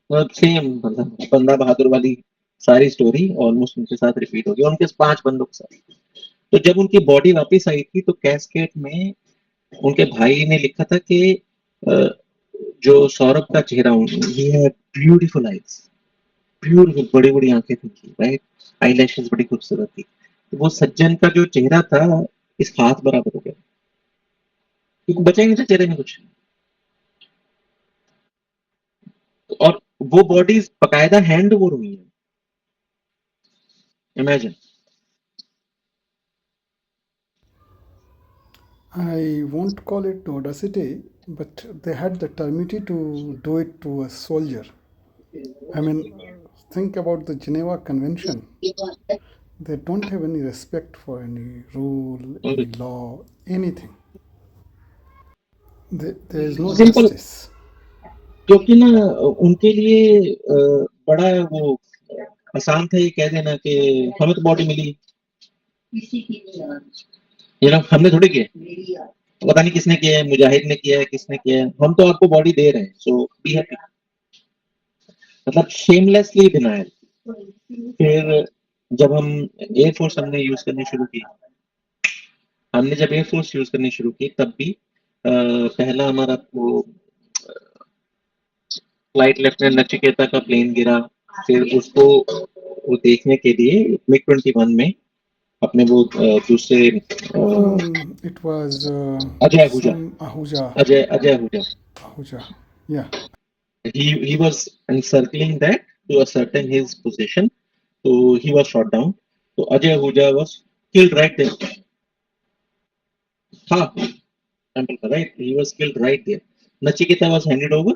मतलब सेम, मतलब बंदा बहादुर वाली सारी स्टोरी ऑलमोस्ट उनके साथ रिपीट हो गई, उनके 5 बंदों के साथ. तो जब उनकी बॉडी वापस आई थी तो कैसकेट में उनके भाई ने लिखा था कि जो सौरभ का चेहरा, he had beautiful eyes, beautiful, बड़ी बड़ी आंखें थी, राइट, आई लैशेस बड़ी खूबसूरत थी. तो वो सज्जन का जो चेहरा था इस हाथ बराबर हो गया. क्योंकि बचा ही नहीं था चेहरे में कुछ। और वो बॉडीज बकायदा हैंड ओवर हुई है, imagine. I won't call it audacity, but they had the temerity to do it to a soldier. I mean, think about the Geneva Convention. They don't have any respect for any rule, और any law, anything. There is no simple, justice. क्योंकि ना उनके लिए बड़ा वो आसान था ये कह देना कि हमें तो बॉडी मिली, हमने थोड़ी किया, पता नहीं किसने किया है, मुजाहिद ने किया है, किसने किया है, हम तो आपको बॉडी दे रहे हैं, सो बी हैप्पी। मतलब शेमलेसली डिनायल। फिर जब हम एयरफोर्स हमने यूज करनी शुरू की, हमने जब एयरफोर्स यूज करनी शुरू की तब भी पहला हमारा वो फ्लाइट लेफ्टिनेंट नचिकेता का प्लेन गिरा। फिर उसको वो देखने के लिए मिग 21 में अपने वो दूसरे It was Ajay Ahuja, some Ahuja. Ajay Ajay Ahuja, Ahuja. Yeah. he was encircling that to ascertain his position, so he was shot down, so Ajay Ahuja was killed right there. हाँ, right, he was killed right there. Nachiketa was handed over,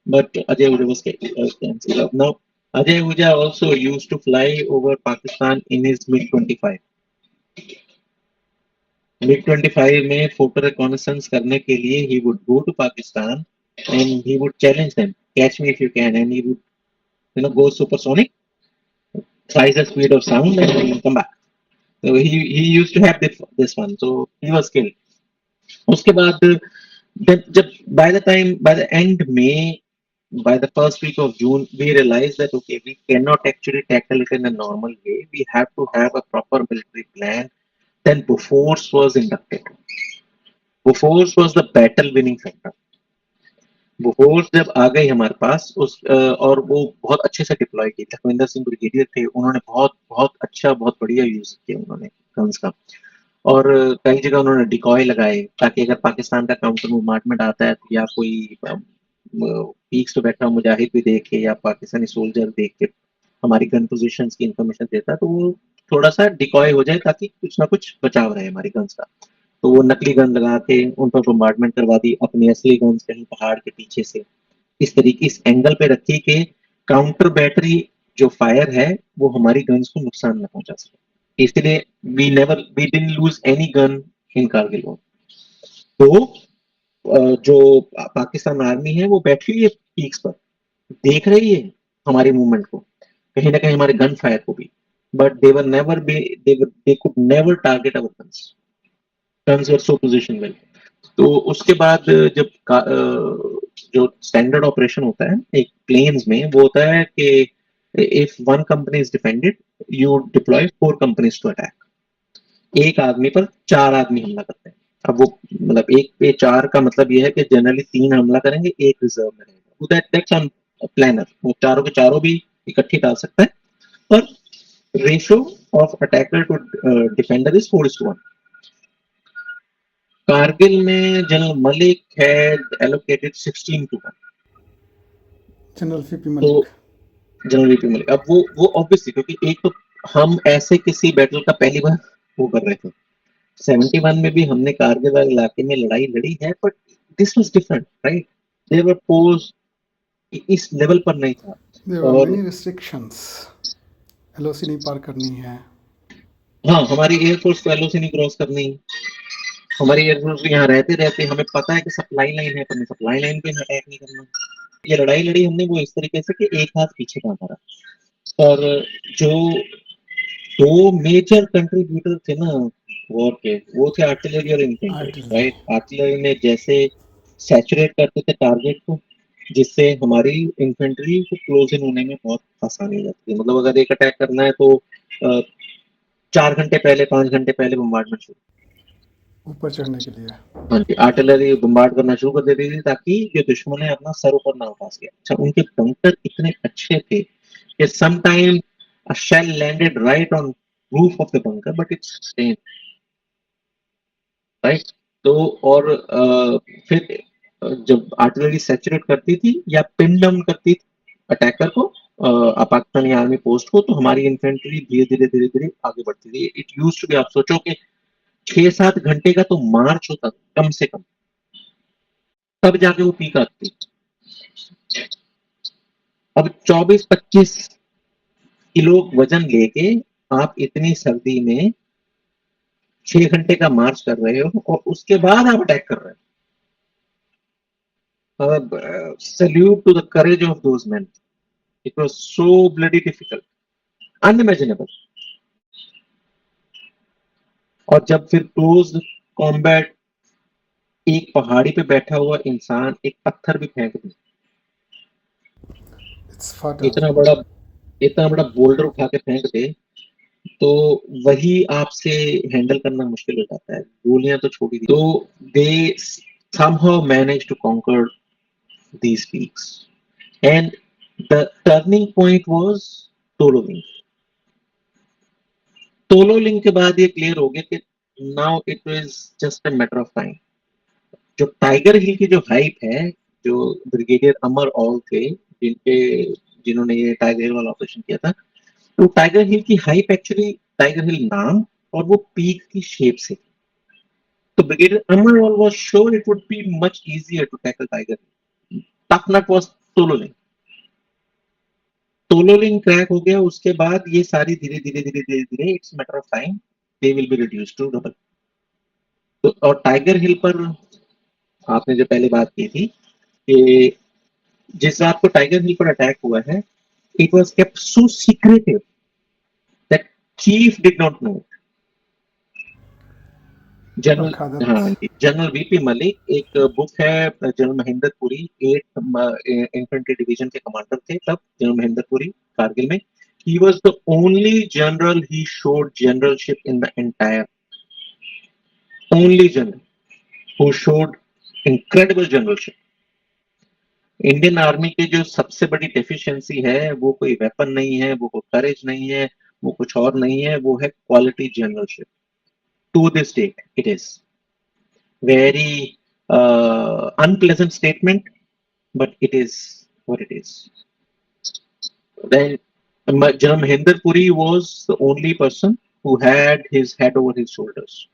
but Ajay Ahuja was cancelled. Now Ajay Ahuja also used to fly over Pakistan in his MiG 25. MiG 25 में photo reconnaissance करने के लिए he would go to Pakistan and he would challenge them, catch me if you can, and he would go supersonic, twice the speed of sound, and come back. So he used to have this one, so he was killed. उसके बाद जब by the end May, by the first week of June, we realized that okay, we cannot actually tackle it in a normal way. We have to have a proper military plan. Then Bofors was inducted. Bofors was the battle winning factor. Bofors जब आ गई हमारे पास और वो बहुत अच्छे से deploy की, Lakhwinder Singh brigadier थे, उन्होंने बहुत बहुत अच्छा, बहुत बढ़िया यूज किया उन्होंने गन्स का। और कई जगह उन्होंने डिकॉय लगाए ताकि अगर पाकिस्तान का काउंटर मूवमेंट आता है या कोई पीक्स पे बैठा मुजाहिद भी देख के या पाकिस्तानी सोल्जर देख के हमारी गन पोजीशन की इंफॉर्मेशन देता है, तो वो थोड़ा सा डिकॉय हो जाए ताकि कुछ ना कुछ बचाव रहे हमारी गन्स का। तो वो नकली गन लगा के उन पर बम्बार्डमेंट करवा दी, अपनी असली गन्स कहीं पहाड़ के पीछे से इस तरीके इस एंगल पे रखी कि काउंटर बैटरी जो फायर है वो हमारी गन्स को नुकसान न पहुंचा सके। इसलिए we didn't lose any gun in Kargil war. तो जो पाकिस्तान आर्मी है वो बैठी हुई है पीक्स पर, देख रही है हमारी मूवमेंट को, कहीं ना कहीं हमारे गन फायर को भी, but they could never target our guns. Guns were so position well. तो उसके बाद जब जो स्टैंडर्ड ऑपरेशन होता है एक प्लेन्स में, वो होता है कि if one company is defended, you deploy 4 companies to attack. एक आदमी पर 4 आदमी हमला करते हैं। अब वो मतलब एक पे 4 का मतलब ये है कि जनरली 3 हमला करेंगे, एक रिजर्व में रहेगा। दैट्स ऑन प्लानर, वो चारों के चारों भी इकट्ठी डाल सकता है, पर ratio of attacker to defender is 4:1। Kargil में general Malik had allocated 16 to 1। General VP तो Malik. जनरल वीपी मलिक, अब वो ऑब्वियसली, क्योंकि एक तो हम ऐसे किसी बैटल का पहली बार वो कर रहे थे। 71 में भी हमने कारगिल वाले इलाके में लड़ाई लड़ी है, but this was different, right. There were pose इस लेवल पर नहीं था। There were और many restrictions. LOC नहीं पार करनी है। हाँ, हमारी एयरफोर्स को एलओसी नहीं क्रॉस करनी। हमारी एयरफोर्स यहाँ रहते रहते हमें पता है कि सप्लाई लाइन है, तो सप्लाई लाइन पे अटैक नहीं करना। ये लड़ाई लड़ी हमने वो इस तरीके से कि एक हाथ पीछे का हमारा। और जो 2 मेजर कंट्रीब्यूटर थे ना वॉर के, वो थे आर्टिलरी और इन्फेंट्री, Artillery. राइट। आर्टिलरी ने जैसे सैचुरेट करते थे टारगेट को, जिससे हमारी इन्फेंट्री को क्लोज इन होने में बहुत आसानी हो जाती है। मतलब अगर एक अटैक करना है तो 4 घंटे पहले, 5 घंटे पहले बम्बार्डमेंट शुरू। ऊपर चढ़ने के लिए। हाँ जी, आर्टिलरी बम्बार्ड करना शुरू कर देती थी ताकि जो दुश्मन है अपना सर ऊपर ना उठा सके। अच्छा, उनके बंकर इतने अच्छे थे कि sometime a shell landed right on roof of the bunker, but it's stayed, right? तो और फिर जब आर्टिलरी सैचुरेट करती थी या पिन डाउन करती थी अटैकर को, पाकिस्तानी आर्मी पोस्ट को, तो हमारी इन्फेंट्री धीरे-धीरे आगे बढ़ती थी। इट यूज्ड टू बी, आप सोचो कि 6-7 घंटे का तो मार्च होता था कम से कम, तब जाके वो पीक आती थी। अब 24-25 किलो वजन लेके आप इतनी सर्दी में 6 घंटे का मार्च कर रहे हो और उसके बाद आप अटैक कर रहे हो। Salute to the courage of those men. It was so bloody difficult, unimaginable. और जब फिर क्लोज कॉम्बैट, एक पहाड़ी पे बैठा हुआ इंसान एक पत्थर भी फेंक दे, इट्स फाटल। इतना बड़ा इतना बड़ा बोल्डर उठा के फेंक दे, तो वही आपसे हैंडल करना मुश्किल हो जाता है, गोलियां तो छोड़ी दी। तो दे somehow managed to conquer these peaks, and the turning point was Tololing. Tololing के बाद ये क्लियर हो गया कि now it was just a matter of time. जो टाइगर हिल की जो हाइप है, जो ब्रिगेडियर अमर ऑल थे, जिन्होंने ये टाइगर हिल वाला ऑपरेशन किया था, तो टाइगर हिल की हाइप एक्चुअली टाइगर हिल नाम और वो पीक की शेप से। तो brigadier Amar Aul was sure it would be much easier to tackle Tiger Hill. Tough nut was Tololing. Tololing crack हो गया, उसके बाद ये सारी धीरे धीरे it's matter of time, they will be reduced to double. तो और टाइगर हिल पर आपने जो पहले बात की थी कि जिस रात को टाइगर हिल पर अटैक हुआ है, it was kept so secretive that chief did not know. General, बरखादत। हाँ जी, जनरल वीपी मलिक, एक बुक है general Mahendra Puri, 8th infantry division के कमांडर थे तब जनरल महेंद्र पुरी कारगिल में। He was the only general, he showed generalship in the entire, only general who showed incredible generalship. Indian army की जो सबसे बड़ी डेफिशिएंसी है वो कोई वेपन नहीं है, वो कोई करेज नहीं है, वो कुछ और नहीं है, वो है quality generalship. To this date it is very unpleasant statement, but it is what it is. Then General Mahendra Puri was the only person who had his head over his shoulders.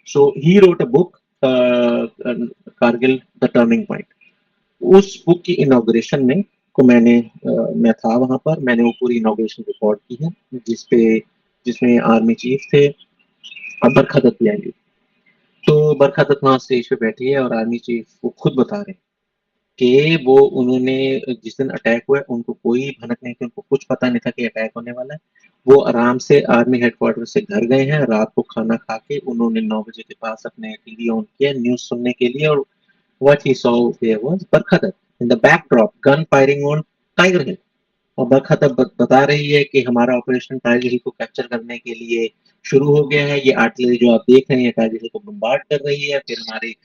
So he wrote a book, Kargil, The Turning Point. उस book की inauguration में को मैं था वहां पर, मैंने वो पूरी इनॉग्रेशन रिकॉर्ड की है, जिसमें आर्मी चीफ थे और बरखा दत्त भी आई। तो बरखा दत्त वहां स्टेज पे बैठी है और आर्मी चीफ वो खुद बता रहे हैं कि वो उन्होंने जिस दिन अटैक हुआ है उनको कोई भनक नहीं थी, उनको कुछ पता नहीं था कि अटैक होने वाला है। वो आराम से आर्मी हेडक्वार्टर से घर गए हैं, रात को खाना खा के उन्होंने 9 बजे के पास अपने टीवी ऑन किया न्यूज सुनने के लिए, और what he saw there was Barkha Dutt in the backdrop gun firing on Tiger Hill. और बरखा तब बता रही है कि हमारा ऑपरेशन टाइगर हिल को कैप्चर करने के लिए शुरू हो गया है, ये आर्टिलरी जो आप देख रहे हैं टाइगर हिल को बम्बार्ड कर रही है, फिर हमारी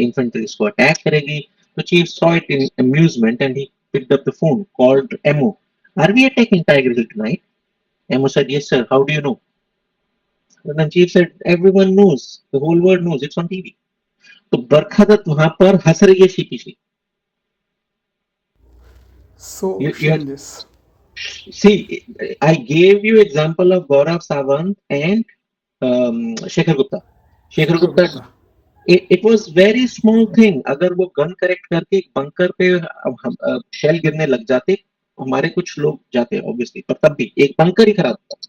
इन्फेंट्री इसको अटैक करेगी। तो chief saw it in amusement and he picked up the phone, called MO, are we attacking Tiger Hill tonight? MO said yes sir, how do you know? And then chief said everyone knows, the whole world knows, it's on TV. तो बरखा दत्त वहां पर हंस रही है शीपीशली। सो You shameless. see, I gave you example of Gaurav Sawant and Shekhar Gupta. Shekhar Shekhar Gupta, Gupta. it was very small thing. अगर वो gun correct करके एक बंकर पे शेल गिरने लग जाते, हमारे कुछ लोग जाते ऑब्वियसली, पर तब भी एक बंकर ही खराब था,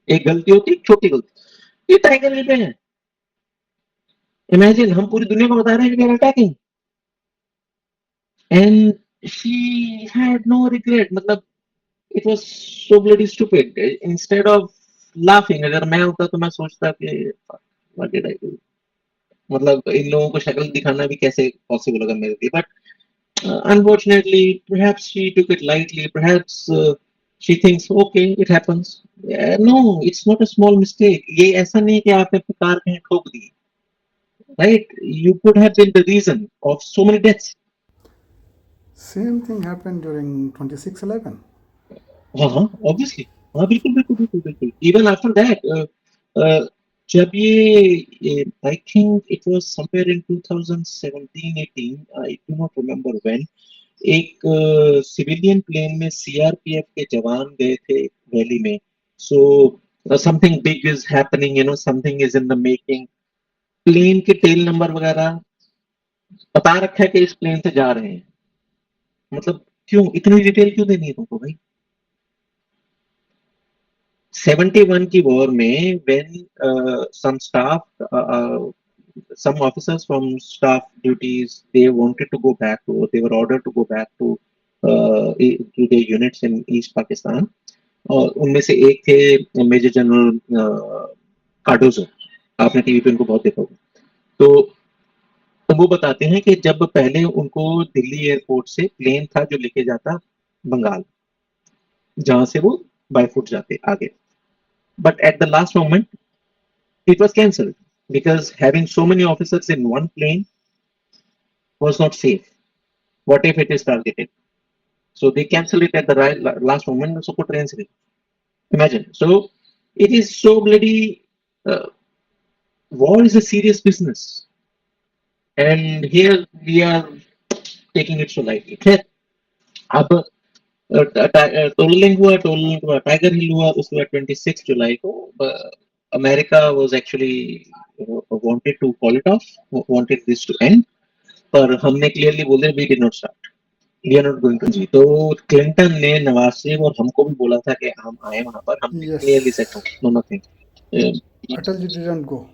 एक गलती होती, एक छोटी गलती। ये टाइगर हिल पे है, इमेजिन हम पूरी दुनिया को बता रहे हैं कि attacking, and she had no regret. मतलब it was so bloody stupid. Instead of laughing, अगर मैं होता तो मैं सोचता कि व्हाट डिड आई डू, मतलब इन लोगों को शक्ल दिखाना भी कैसे पॉसिबल होगा मेरे लिए। But unfortunately perhaps she took it lightly, perhaps she thinks okay it happens. No, it's not a small mistake. ये ऐसा नहीं कि आपने अपनी कार कहीं ठोक दी, right? You could have been the reason of so many deaths. Same thing happen during 26/11। हाँ हाँ, ऑब्वियसली, हाँ बिल्कुल बिल्कुल बिल्कुल बिल्कुल। इवन आफ्टर दैट जब ये I think it was somewhere in 2017-18, I do not remember when, एक सिविलियन प्लेन में सीआरपीएफ के जवान गए थे वैली में। So something big is happening, you know, something is in the making. Plane के टेल नंबर वगैरह बता रखा है कि इस प्लेन से जा रहे हैं। मतलब क्यों इतनी डिटेल क्यों देनी है तुमको भाई? 71 की वॉर में when some staff, some officers from staff duties, they wanted to go back to, they were ordered to go back to their units in East Pakistan, और उनमें से एक थे मेजर जनरल कार्डोजो। आपने टीवी पे उनको बहुत देखा होगा। तो वो बताते हैं कि जब पहले उनको दिल्ली एयरपोर्ट से प्लेन था जो लेके जाता बंगाल, जहां से वो बाय फुट जाते आगे, but at the last moment it was cancelled because having so many officers in one plane was not safe. What if it is targeted? So they cancelled it at the last moment. So put trains in. Imagine. So it is so bloody. War is a serious business, and here we are taking it so lightly. खैर, अब टोललिंग हुआ, tiger हिल हुआ, उसके बाद 26 जुलाई को America was actually wanted to call it off, wanted this to end, पर हमने क्लियरली बोल दिया we did not start, we are not going to जी। तो क्लिंटन ने नवाज शरीफ और हमको भी बोला था कि हम आए वहां पर, हमने यस, क्लियरली सेट हो no nothing, Atal ji didn't go.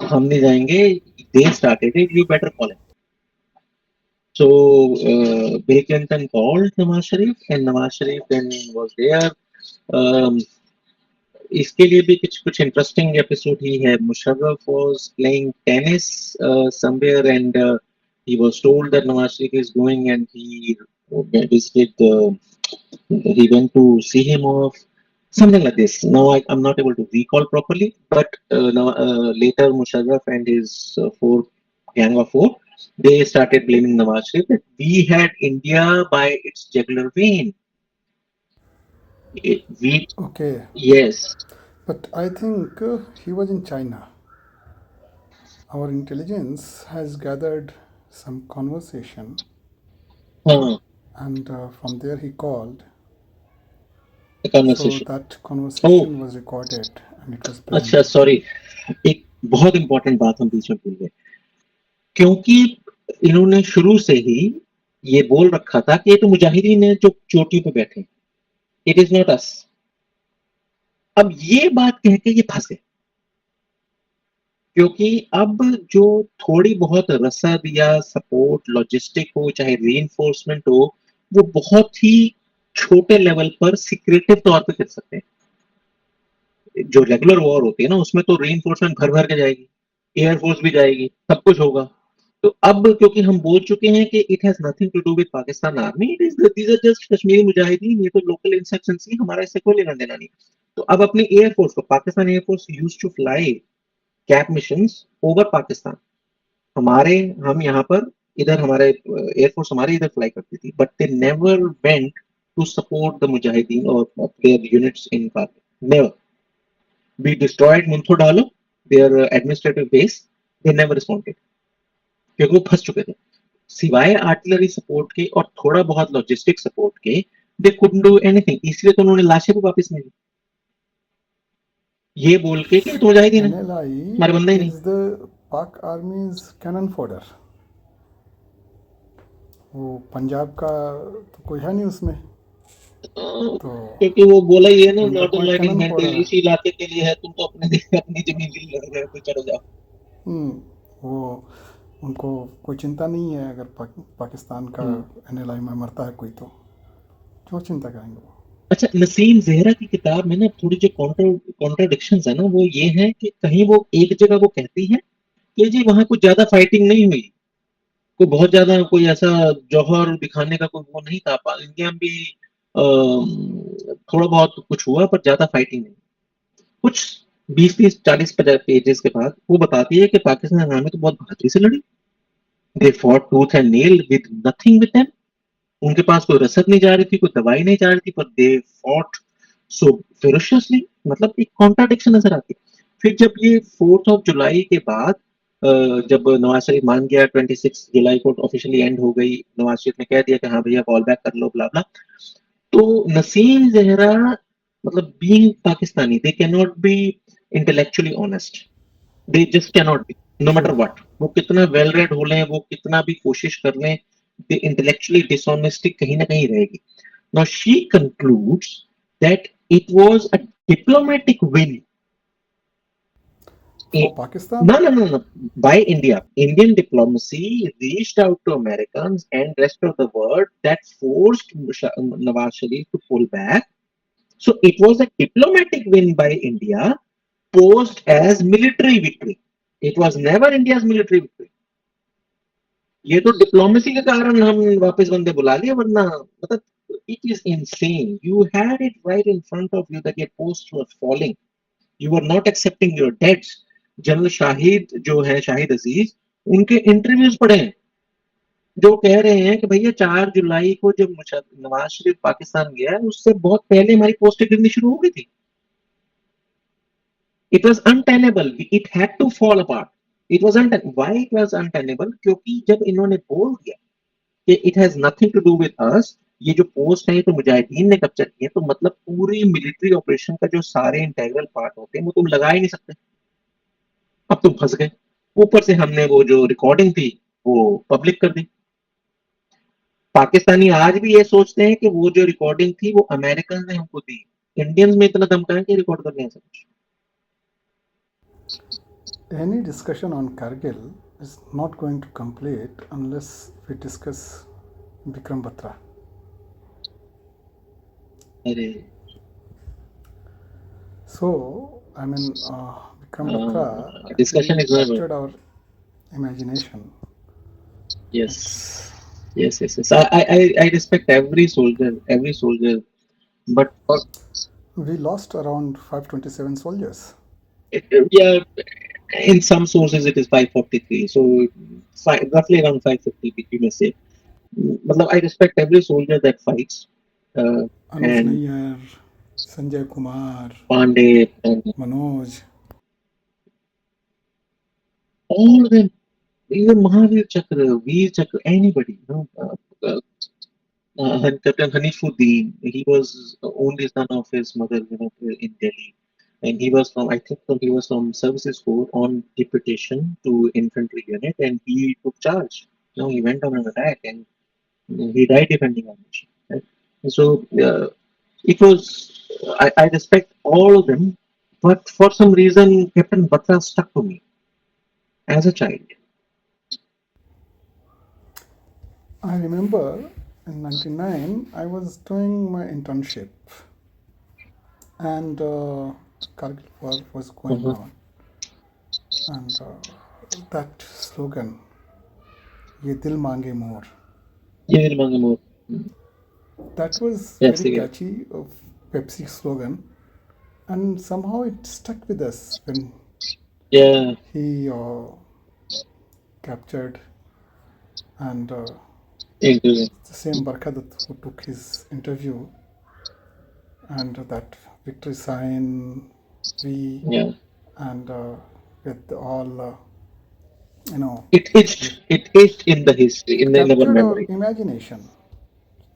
हम नहीं जाएंगे, they started it, you better call it. So Bill Clinton called Nawaz Sharif, and Nawaz Sharif then was there. Um, इसके लिए भी कुछ कुछ इंटरेस्टिंग एपिसोड ही है। Musharraf was playing tennis somewhere, and he was told that Nawaz Sharif is going, and he visited, he went to see him off, something like this. Now I'm not able to recall properly, but now, later Musharraf and his gang of four, they started blaming Nawaz Sharif that we had India by its jugular vein. We, okay, yes. But I think he was in China. Our intelligence has gathered some conversation, हाँ, and from there he called. the So conversation. that Oh, conversation was recorded and it was अच्छा, playing. Sorry, एक बहुत important बात हम बीच में भूल गए, क्योंकि इन्होंने शुरू से ही ये बोल रखा था कि ये तो मुजाहिदीन है जो चोटियों पे बैठे, इट इज नॉट अस। अब ये बात कह के ये फंस गए, क्योंकि अब जो थोड़ी बहुत रसद या सपोर्ट, लॉजिस्टिक हो चाहे रीइंफोर्समेंट हो, वो बहुत ही छोटे लेवल पर सिक्रेटिव तौर पे कर सकते हैं। जो रेगुलर वॉर होती है ना, उसमें तो रीइंफोर्समेंट भर भर के जाएगी, एयरफोर्स भी जाएगी, सब कुछ होगा। तो अब क्योंकि हम बोल चुके हैं कि it has nothing to do with Pakistan army, it is these are just Kashmiri मुजाहिदीन, ये तो लोकल इंसर्जेंसी, हमारा इससे कोई लेना देना नहीं। तो अब अपनी एयरफोर्स को, Pakistan air force used to fly cap missions over Pakistan, हमारे, हम यहाँ पर, इधर हमारे एयरफोर्स हमारे इधर फ्लाई करती थी, but they never went to support the मुजाहिदीन और their units in Pakistan, never. We destroyed Muntho Dhalo, their administrative base, they never responded, क्योंकि वो फंस चुके थे। सिवाय आर्टिलरी सपोर्ट के और थोड़ा बहुत लॉजिस्टिक सपोर्ट के, दे कुडंट डू एनीथिंग, इसलिए तो उन्होंने लाशें भी वापस नहीं ली, ये बोल के कि तो मुजाहिदीन है, NLI हमारे बंदा ही नहीं। is the Pak Army's cannon fodder. वो पंजाब का तो कोई है नहीं उसमें, तो क्योंकि वो बोला ही है ना, उनका नॉर्दर्न कोई लाइटिंग कैनन है, फॉडर है। इसी इलाके के लिए है, तुम तो अपने अपनी जमीन के लिए लड़ रहे हो, तो चलो जाओ। वो उनको कोई चिंता नहीं है अगर पाकिस्तान का NLI में मरता है कोई, तो क्यों चिंता करेंगे वो। अच्छा, नसीम जहरा की किताब में ना थोड़ी जो कॉन्ट्राडिक्शंस है ना, वो ये है कि कहीं वो एक जगह वो कहती है कि जी वहां कुछ ज्यादा फाइटिंग नहीं हुई, कोई बहुत ज्यादा कोई ऐसा जौहर दिखाने का कोई वो नहीं था, इंडिया में भी थोड़ा बहुत कुछ हुआ पर ज्यादा फाइटिंग नहीं। कुछ 20-30-40-50 पेजेस के बाद वो बताती है कि पाकिस्तान आर्मी तो बहुत बहादुरी से लड़ी, they fought tooth and nail with nothing with them, उनके पास कोई रसद नहीं जा रही थी, कोई दवाई नहीं जा रही थी, पर दे फॉट सो फेरोशियसली। मतलब एक कॉन्ट्राडिक्शन नजर आती है। फिर जब ये 4th ऑफ जुलाई के बाद जब नवाज शरीफ मान गया, 26 जुलाई को ऑफिशियली एंड हो गई, नवाज शरीफ ने कह दिया कि हाँ भैया कॉल बैक कर लो ब्ला ब्ला, तो नसीम जहरा मतलब being Pakistani they can not be intellectually honest, they just can not be, no matter True. What, वो कितना वेल रेड हो लें, वो कितना भी कोशिश कर लें, दे इंटेलेक्चुअली डिसऑनेस्टी कहीं ना कहीं रहेगी. Now she concludes that it was a diplomatic win. For Eh, Pakistan, No, no, no, no. By India. Indian diplomacy reached out to Americans and rest of the world that forced Nawaz Sharif to pull back. So it was a diplomatic win by India posed as military victory. It was never India's military victory. ये तो diplomacy के कारण हम वापस बंदे बुला लिए, वरना मतलब it is insane. You had it right in front of you that your posts were falling. You were not accepting your debts. General Shahid जो है, शाहिद अजीज, उनके इंटरव्यूज पढ़े हैं, जो कह रहे हैं कि भैया 4 जुलाई को जब नवाज शरीफ पाकिस्तान गया उससे बहुत पहले हमारी पोस्टें गिरनी शुरू हो गई थी. It was untenable, it had to fall apart. It was why it was untenable, क्योंकि जब इन्होंने बोल दिया कि it has nothing to do with us, ये जो पोस्ट है तो मुजाहिदीन ने कैप्चर किए, तो मतलब पूरी मिलिट्री ऑपरेशन का जो सारे इंटेग्रल पार्ट होते हैं वो तुम लगा ही नहीं सकते. अब तुम फंस गए. ऊपर से हमने वो जो रिकॉर्डिंग थी वो पब्लिक कर दी. पाकिस्तानी आज भी ये सोचते हैं कि वो जो रिकॉर्डिंग थी वो अमेरिकन ने हमको दी. इंडियंस में इतना दम कहाँ है कि रिकॉर्ड करने ऐसा कुछ. any discussion on Kargil is not going to complete unless we discuss Vikram Batra. अरे So, I mean, Vikram Batra discussion actually is never. captured our imagination. Yes, It's yes, yes, yes. I respect every soldier, but for we lost around 527 soldiers. yeah, in some sources it is 543, so roughly around 550 you may say. मतलब I respect every soldier that fights, uh, Anuj and Nayyar, Sanjay Kumar, Pandey and Manoj. all of them, even Mahavir Chakra, Veer Chakra, anybody, Captain Hanifuddin, he was the only son of his mother, in Delhi. And he was from, I think he was from Services Corps on deputation to infantry unit, and he took charge. He went on an attack and he died defending our nation. Right? So it was, I respect all of them, but for some reason, Captain Batra stuck to me as a child. I remember in 99 I was doing my internship and Kargil war was going Uh-huh. on and that slogan ये दिल मांगे मोर, Yeah, Mangamore. that was Yes, very yeah. catchy of Pepsi slogan and somehow it stuck with us when Yeah, he captured and exactly. the same Barkhadat who took his interview and that victory sign V Yeah. and with all you know it It etched in the history, it in our captured our memory. imagination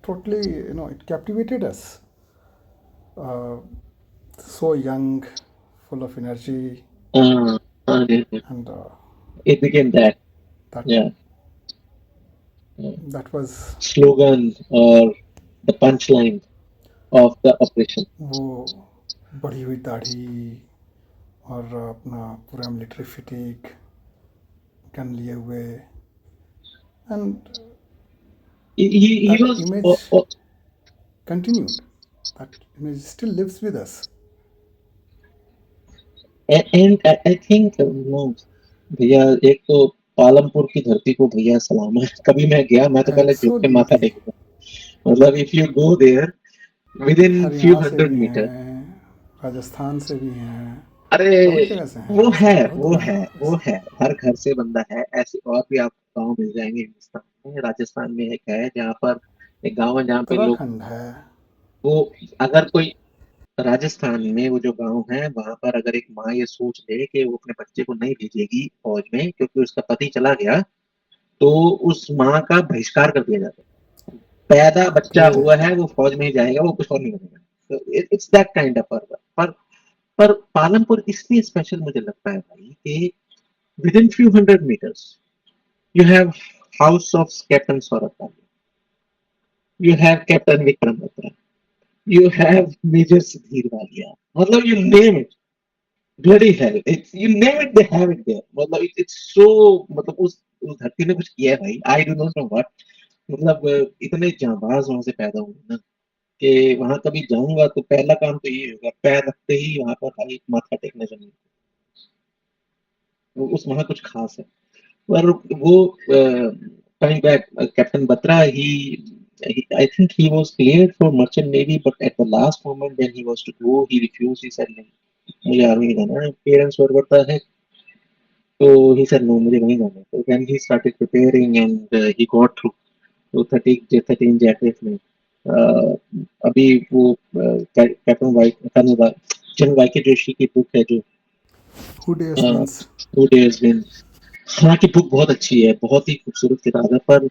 totally, it captivated us, uh, so young, full of energy Uh, yeah, yeah. and It became that. that Yeah. Yeah. that was Slogan or the punchline of the operation. वो बढ़ी हुई दाढ़ी और अपना पूरा military फिटिक gun लिए हुए and He that was, image continued, that image still lives with us. and I think, भैया एक तो पालमपुर की धरती को भैया सलाम है. कभी मैं गया, मैं तो पहले झुक के माथा Absolutely. टेकूंगा. मतलब if you go there within few Haryana से hundred भी meters. हैं, राजस्थान से भी हैं, बहुत अरे जगह से हैं वो ऐसे, है, बहुत वो है, रहा वो ऐसे। है. हर घर से बंदा है. ऐसे और भी आप गांव मिल जाएंगे हिंदुस्तान में. राजस्थान में एक है जहाँ पर, एक गांव है जहाँ पे लोग, उत्तराखंड है, वो अगर कोई राजस्थान में वो जो गाँव है, वहाँ पर अगर एक माँ ये सोच ले कि वो अपने बच्चे को नहीं भेजेगी फौज में क्योंकि उसका पति चला गया, तो उस माँ का बहिष्कार कर दिया जाता है। पैदा बच्चा ओह! हुआ है, वो फौज में ही जाएगा, वो कुछ और नहीं करेगा। तो इट्स दैट काइंड ऑफ पर पालमपुर इसलिए स्पेशल मुझे लगता है भाई कि within few hundred metres you have house of captain Saurabh Gandhi, you have captain Vikram Batra, you have major Sudhir Walia, मतलब you name it, bloody hell, it's you name it, they have it there. मतलब it's so, मतलब उस धरती ने कुछ किया है भाई, I do not know what. मतलब इतने जांबाज वहां से पैदा हुए ना कि वहां कभी जाऊंगा तो पहला काम तो ये होगा, पैर रखते ही वहां पर भाई माथा टेकना जमीन पे। उस वहां कुछ खास है। पर वो coming back, Captain Batra, I think he was cleared for Merchant Navy, but at the last moment when he was to go, he refused. He said, "नहीं, मुझे आर्मी नहीं जाना है, पेरेंट्स वर्क करता है।" तो he said, "No, मुझे नहीं जाना है।" तो then he started preparing and he got through. तो 13 जैकेट में अभी वो कैप्टन वाइट जनरल वाईके जोशी की बुक है जो Who dares wins. Two days दिन, हालांकि बुक बहुत अच्छी है, बहुत ही खूबसूरत किताब है, पर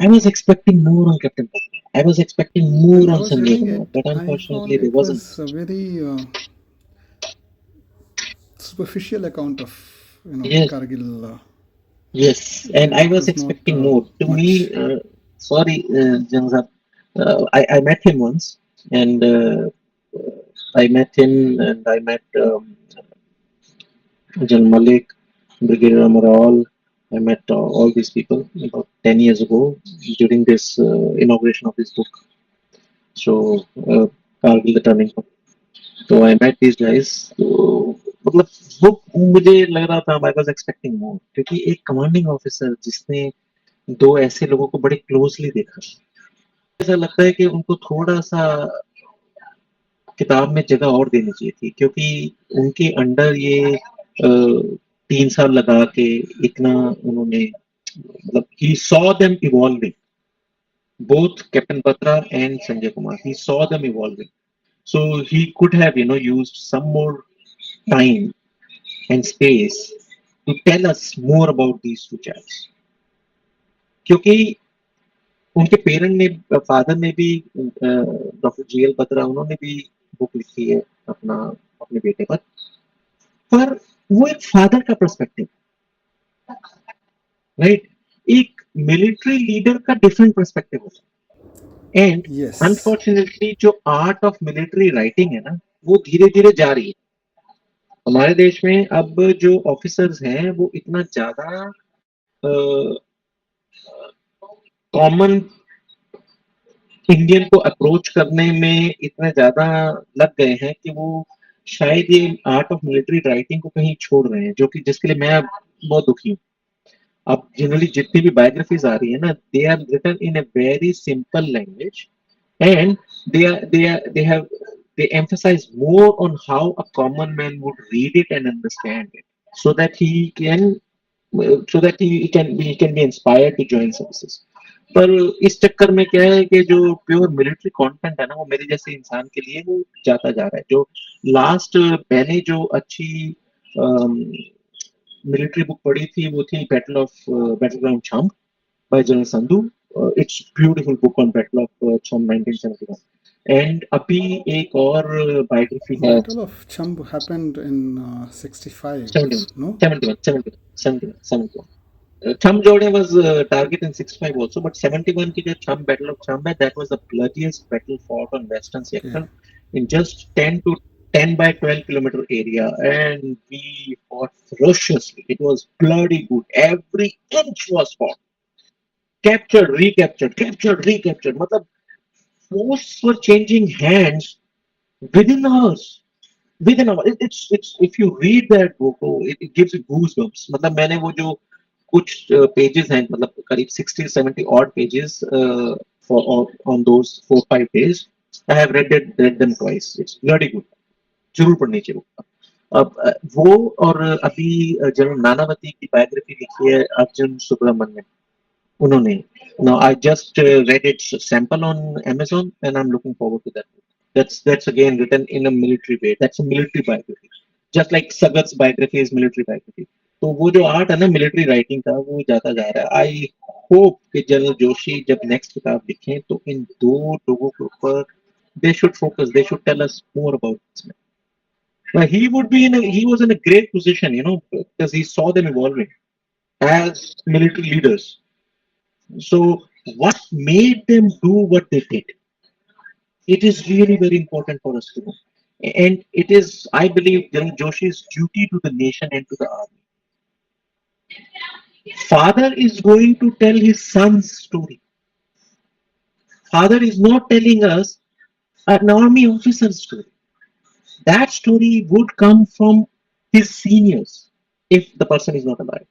I was expecting more on captain Patel, I was expecting When more I on was Sanjay reading Kumar, it, but I unfortunately found there it wasn't. was a very superficial account of, yes, Kargil. Yes, and I It was was not expecting more to me. much. Sorry Jung साहब, I met him once, and I met him, and I met General Malik, Brigadier Amaral. I met all these people about 10 years ago during this inauguration of this book. So, Kargil the Turning Point. So I met these guys. तो मतलब book मुझे लग रहा था, आई was expecting मोर, क्योंकि एक commanding officer जिसने दो ऐसे लोगों को बड़े क्लोजली देखा, ऐसा लगता है कि उनको थोड़ा सा किताब में जगह और देनी चाहिए थी, क्योंकि उनके अंडर ये 3 साल लगा के इतना उन्होंने, मतलब he saw them evolving, both Captain Batra and Sanjay Kumar, he saw them evolving, so he could have used some more time and space to tell us more about these two chaps, क्योंकि उनके parent ने, father ने भी, doctor GL Batra, उन्होंने भी book लिखी है अपना, अपने बेटे पर वो एक फादर का पर्सपेक्टिव, राइट, एक मिलिट्री लीडर का डिफरेंट पर्सपेक्टिव होता है। And Yes. अनफॉर्चुनेटली जो आर्ट ऑफ मिलिट्री राइटिंग है ना, वो धीरे धीरे जा रही है हमारे देश में। अब जो ऑफिसर्स हैं वो इतना ज्यादा कॉमन इंडियन को अप्रोच करने में इतने ज्यादा लग गए हैं कि वो शायद ये आर्ट ऑफ मिलिट्री राइटिंग को कहीं छोड़ रहे हैं, जो कि जिसके लिए मैं बहुत दुखी हूँ। अब जनरली जितनी भी बायोग्राफीज आ रही है ना, they are written in a very simple language, and they have they emphasize more on how a common man would read it and understand it, so that he can he can be inspired to join services. पर इस चक्कर में क्या है कि जो pure military content है ना, वो मेरे जैसे इंसान के लिए वो जाता जा रहा है। जो लास्ट मैंने जो अच्छी मिलिट्री बुक पढ़ी थी, वो थी battle ground Chhamb by general Sandhu. It's beautiful book on battle of Chhamb 1971। एंड अभी एक और बायोग्राफी है, Battle of Chamb happened in 65, 71, no? 71, 71, 71, 71. Cham Jode was target in 65 also, but 71 की जो Cham Battle of Cham है, that was the bloodiest battle fought on Western Okay. sector in just 10 by 12 kilometer area, and we fought ferociously. It was bloody good. Every inch was fought. Captured, recaptured, captured, recaptured. मतलब posts were changing hands within hours. Within hours. It's if you read that book, it gives you goosebumps. मतलब मैंने वो जो कुछ pages हैं, मतलब करीब 60-70 odd pages for on those 4-5 days. I have read them twice. It's bloody good. जरूर पढ़नी चाहिए बुक। अब वो और अभी जनरल नानावती की बायोग्राफी लिखी है अर्जुन सुब्रमण्यम, उन्होंने। Now I just read its sample on Amazon and I'm looking forward to that. That's again written in a military way. That's a military biography. Just like Sagat's biography is military biography. तो वो जो art है ना military writing का वो जाता जा रहा है. आई होप कि जनरल जोशी जब नेक्स्ट किताब लिखें तो इन दो लोगों के ऊपर they should focus. They should tell us more about this man. Now, he was in a great position, because he saw them evolving as military leaders. So what made them do what they did? It is really very important for us to know. And it is, I believe, General Joshi's duty to the nation and to the army. Father is going to tell his son's story. Father is not telling us an army officer's story. That story would come from his seniors if the person is not alive.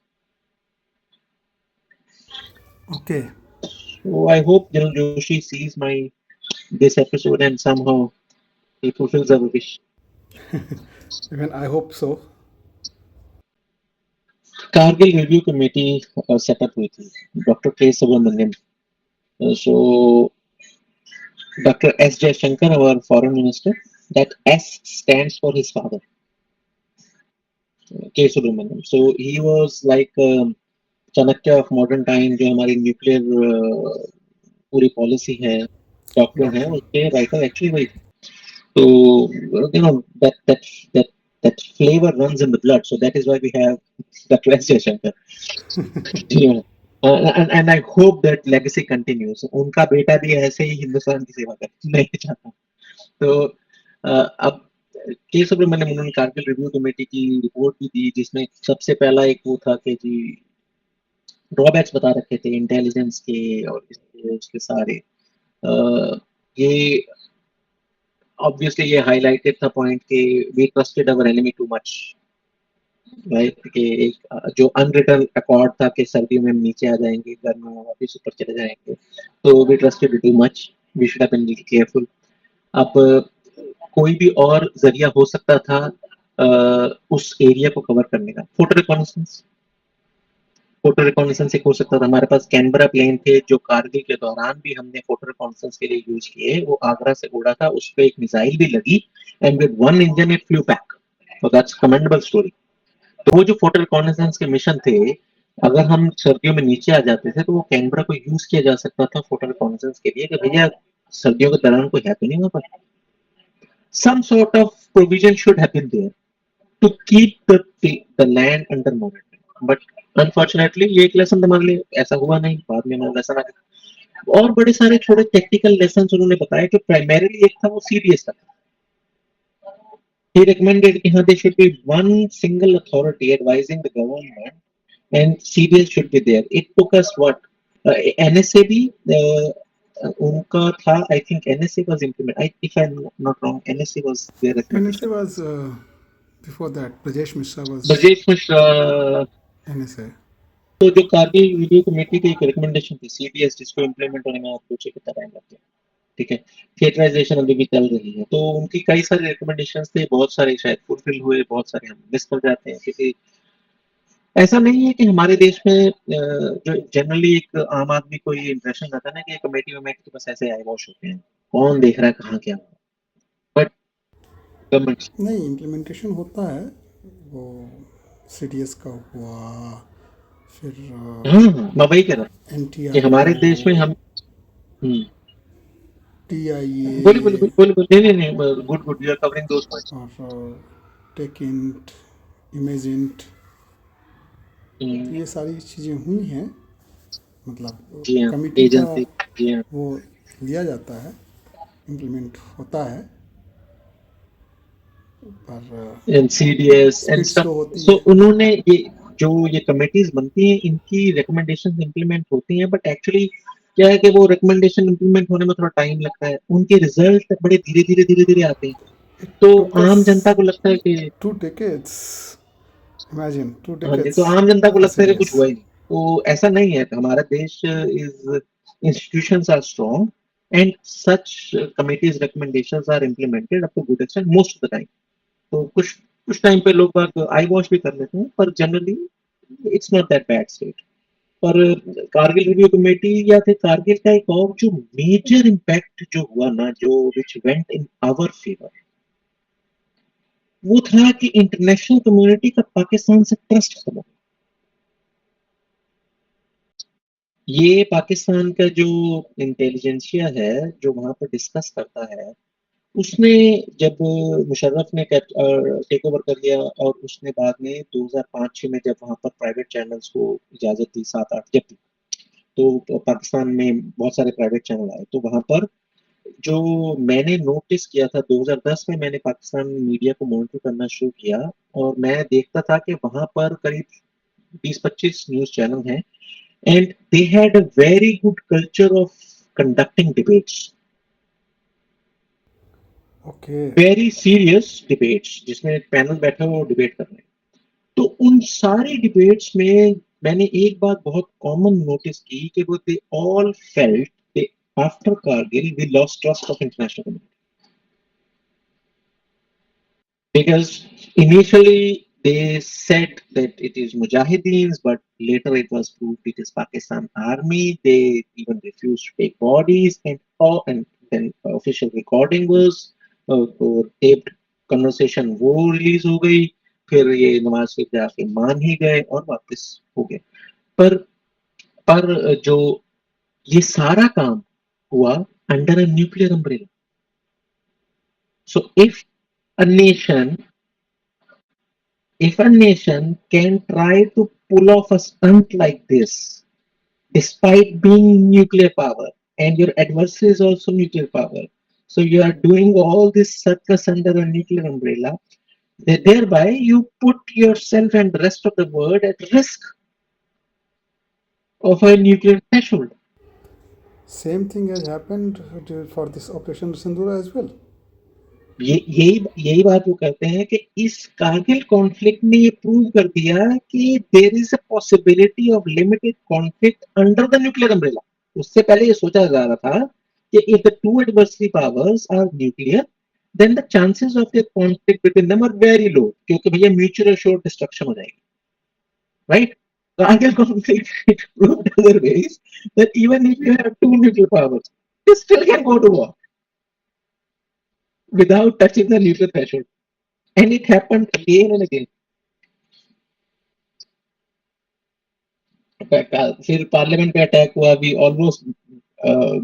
Okay. So I hope General Joshi sees this episode and somehow he fulfills our wish. Even I hope so. Kargil review committee setup हुई थी doctor के Subramaniam. So Dr. S. Jaishankar, our foreign minister, that S stands for his father, K. Subramaniam. So he was like Chanakya of modern time, जो हमारी nuclear पूरी policy है, doctor है, Doctor. उसके writer actually वही थे. So that flavor runs in the blood. So that is why we have Dr. S. Jaishankar. Yeah. And I hope that legacy continues. उनका बेटा भी ऐसे ही हिंदुस्तान की सेवा करे, मैं ये चाहता हूँ. तो अब के सुब्रमण्यम उन्होंने कारगिल रिव्यू कमेटी की रिपोर्ट भी दी जिसमें सबसे पहला एक वो था कि जी ड्रॉबैक्स बता रखे थे इंटेलिजेंस के और उसके सारे. ये ऑब्वियसली ये हाईलाइटेड था पॉइंट कि we trusted our enemy too much, right. कि एक जो अनरिटन अकॉर्ड था कि सर्दियों में हम नीचे आ जाएंगे, गर्मियों में वापस ऊपर चले जाएंगे, तो we trusted too much. We should have been careful. अब कोई भी और जरिया हो सकता था उस एरिया को कवर करने का. फोटो रिकॉग्निसेंस एक हो सकता था. हमारे पास कैनबरा प्लेन थे जो कारगिल के दौरान भी हमने फोटो रिकॉग्निसेंस के लिए यूज किए. वो आगरा से उड़ा था, उस पर एक मिसाइल भी लगी and with one engine it flu back. तो दैट्स कमेंडेबल स्टोरी. तो वो जो फोटो रिकॉग्निसेंस के मिशन थे, अगर हम सर्दियों में नीचे आ जाते थे तो वो कैनबरा को यूज किया जा सकता था फोटो रिकॉग्निसेंस के लिए कि भैया सर्दियों के दौरान कोई है तो नहीं वहां पर. Some sort of provision should have been there to keep the land under monitoring. But unfortunately ये एक लेसन हमारे लिए ऐसा हुआ नहीं. बाद में हमारा लेसन आ गया. और बड़े सारे छोटे टेक्निकल लेसन उन्होंने बताया कि प्राइमरीली एक था वो सीडीएस था. He recommended कि हाँ there should be one single authority advising the government and CDS should be there. It took us what NSA भी उनका था. I think NSA was implemented. If I'm not wrong, NSA was their recommendation. NSA was before that. Brajesh Mishra was Brajesh Mishra. NSA. तो जो Kargil review committee की एक recommendation थी CDS, जिसको implement होने में आप पूछे कितना टाइम लग गया. ठीक है. थिएटराइजेशन अभी भी चल रही है. तो उनकी कई सारे रिकमेंडेशंस थे, बहुत सारे शायद फुलफिल हुए, बहुत सारे हम मिस कर जाते हैं क्योंकि ऐसा नहीं है कि हमारे देश में जो जनरली एक आम आदमी को ये इंप्रेशन रहता है ना कि कमेटी वमेटी तो बस ऐसे आई वॉश होते हैं, कौन देख रहा है कहाँ क्या. बट गवर्नमेंट नहीं, इम्प्लीमेंटेशन होता है. वो CDS का हुआ, फिर मैं वही कह रहा हूँ कि NTI हमारे हो, देश में हम बोलिए बोलिए TIA बोलिए बोलिए. नहीं नहीं नहीं, good good, you are covering those points. और टेकिंट, इमेजेंट, ये सारी चीज़ें हुई हैं. मतलब जी हाँ, कमिटी का एजेंसी. जी हाँ. वो लिया जाता है, इम्प्लीमेंट होता है, पर NCDS and speed stuff. Slow होती सो है. उन्होंने ये कमिटीज बनती हैं, इनकी रिकमेंडेशंस इंप्लीमेंट होती हैं. बट एक्चुअली क्या है कि वो रिकमेंडेशन इंप्लीमेंट होने में थोड़ा टाइम लगता है. उनके रिजल्ट बड़े धीरे धीरे आते हैं. It तो took आम जनता us को लगता है कि 2 decades. Imagine, two हाँ जी, तो decades आम जनता को for लगता है कि कुछ CDS. हुआ ही नहीं. तो ऐसा नहीं है. हमारा देश is institutions are strong and such committees recommendations are implemented up to good extent most of the time. तो कुछ टाइम पे लोग बाग आई वॉश भी कर लेते हैं, पर generally it's not that bad state. पर कारगिल रिव्यू कमेटी या फिर कारगिल का एक और जो मेजर इम्पैक्ट जो हुआ ना, जो which went in our favour, वो था कि इंटरनेशनल कम्युनिटी का पाकिस्तान से ट्रस्ट खत्म हो। ये पाकिस्तान का जो इंटेलिजेंसिया है, जो वहां पर डिस्कस करता है, उसने जब मुशर्रफ ने टेक ओवर कर लिया और उसने बाद में 2005-6 में जब वहां पर प्राइवेट चैनल्स को इजाजत दी, 7-8 जब दी, तो पाकिस्तान में बहुत सारे प्राइवेट चैनल आए, तो वहां पर जो मैंने नोटिस किया था, 2010 में मैंने पाकिस्तान मीडिया को मॉनिटर करना शुरू किया और मैं देखता था कि वहां पर करीब 20-25 न्यूज चैनल हैं and they had a very good culture of conducting debates, okay. Very serious debates जिसमें पैनल बैठे हुए वो डिबेट कर रहे हैं। तो उन सारी डिबेट्स में मैंने एक बात बहुत कॉमन नोटिस की कि वो they all felt after Kargil we lost trust of international community, because initially they said that it is Mujahideens, but later it was proved it is Pakistan Army. They even refused to take bodies, and then official recording was और taped conversation वो release हो गई, फिर ये नवाज शरीफ जाके मान ही गए और वापस हो गए। पर जो ये सारा काम हुआ under a nuclear umbrella. So if a nation if a nation can try to pull off a stunt like this, despite being nuclear power, and your adversary is also nuclear power, so you are doing all this circus under a nuclear umbrella, thereby you put yourself and the rest of the world at risk of a nuclear threshold. Same thing has happened for this Operation Sindhura as well. यही यही बात वो कहते हैं कि इस Kargil conflict ने ये प्रूव कर दिया कि there is a possibility of limited conflict under the nuclear umbrella. उससे पहले ये सोचा जा रहा था कि if the two adversary powers are nuclear then the chances of the conflict between them are very low, क्योंकि भैया म्यूचुअल एश्योर्ड डिस्ट्रक्शन हो जाएगी, right? Kargil conflict it proved otherwise that even if you have two nuclear powers, you still can go to war without touching the nuclear threshold. And it happened again and again. फिर parliament पे attack हुआ, we almost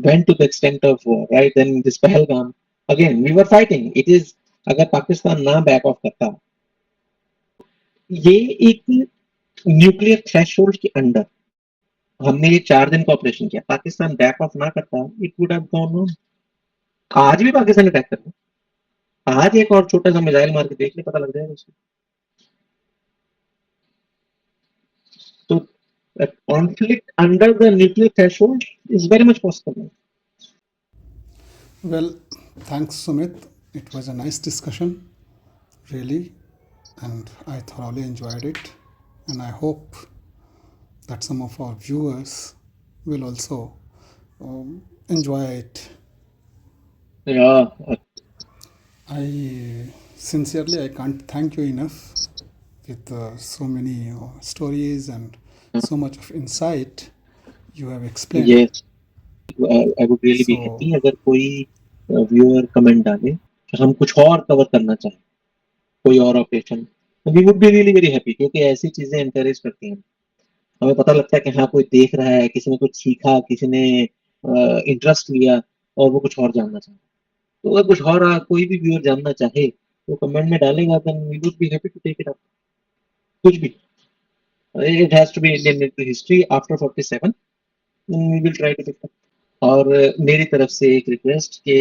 went to the extent of war, right? Then this Pahalgam, again we were fighting. It is, अगर पाकिस्तान ना back of करता, ये एक nuclear threshold के under हमने ये 4 दिन का ऑपरेशन किया, पाकिस्तान बैक ऑफ ना करता, it would have gone on. आज भी पाकिस्तान अटैक कर रहा है, आज एक और छोटा सा मिसाइल मार के देख ले, पता लग जाएगा उसको। तो conflict under the nuclear threshold is very much possible. Well, thanks, Sumit. It was a nice discussion, really, and I thoroughly enjoyed it. And I hope that some of our viewers will also enjoy it. Yeah, I can't thank you enough with so many stories and so much of insight you have explained. yes, I would really be So, happy अगर कोई viewer comment डाले कि हम कुछ और cover करना चाहें, कोई और operation, we would be really very happy, क्योंकि ऐसी चीजें एनकरेज करती हैं। हमें पता लगता है कि हाँ कोई देख रहा है, किसी ने कुछ सीखा, किसी ने इंटरेस्ट लिया और वो कुछ और जानना चाहे। तो अगर कुछ और कोई भी व्यूअर जानना चाहे तो कमेंट में डालेगा, then we would be happy to take it up, कुछ भी। It has to be Indian history after 47. We will try to pick up. और मेरी तरफ से एक रिक्वेस्ट कि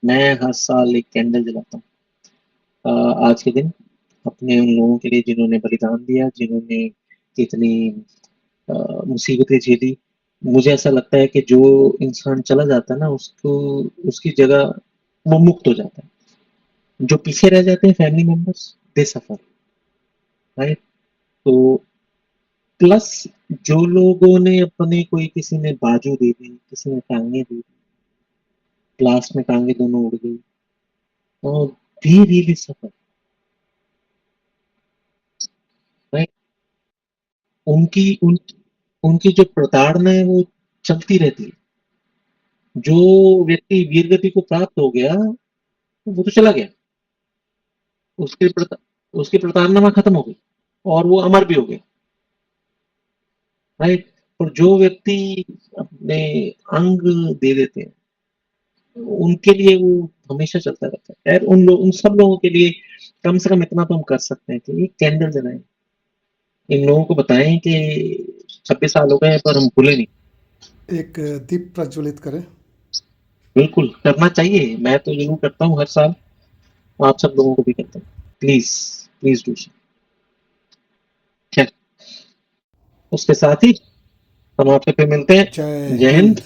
मैं हर साल एक कैंडल जलाता हूँ आज के दिन, अपने उन लोगों के लिए जिन्होंने बलिदान दिया, जिन्होंने इतनी मुसीबतें झेली। मुझे ऐसा लगता है कि जो इंसान चला जाता है ना, उसको उसकी जगह वो मुक्त हो जाता है। जो पीछे रह जाते हैं फैमिली मेंबर्स, दे सफर, राइट? तो प्लस जो लोगों ने अपने, कोई किसी ने बाजू दे दी, किसी ने टांगे दे दी, लास्ट में टांगे दोनों उड़ गई, और दे रियली सफर, राइट? उनकी उन उनकी जो प्रताड़ना है वो चलती रहती है। जो व्यक्ति वीरगति को प्राप्त हो गया, वो तो चला गया। उसकी प्रता उसकी प्रताड़ना वहाँ खत्म हो गई और वो अमर भी हो गया, राइट? और जो व्यक्ति अपने अंग दे देते हैं, उनके लिए वो हमेशा चलता रहता है। खैर उन सब लोगों के लिए कम से कम इतना तो हम कर सकते हैं कि एक कैंडल जलाएँ। इन लोगों को बताएँ कि 26 साल हो गए हैं पर हम भूले नहीं। एक दीप प्रज्वलित करें। बिल्कुल, करना चाहिए। मैं तो ज़रूर करता हूँ हर साल। आप सब लोगों को भी कहता हूँ। Please, please do so. खैर, उसके साथ ही हम आपसे फिर मिलते हैं। जय जय हिंद। हिंद।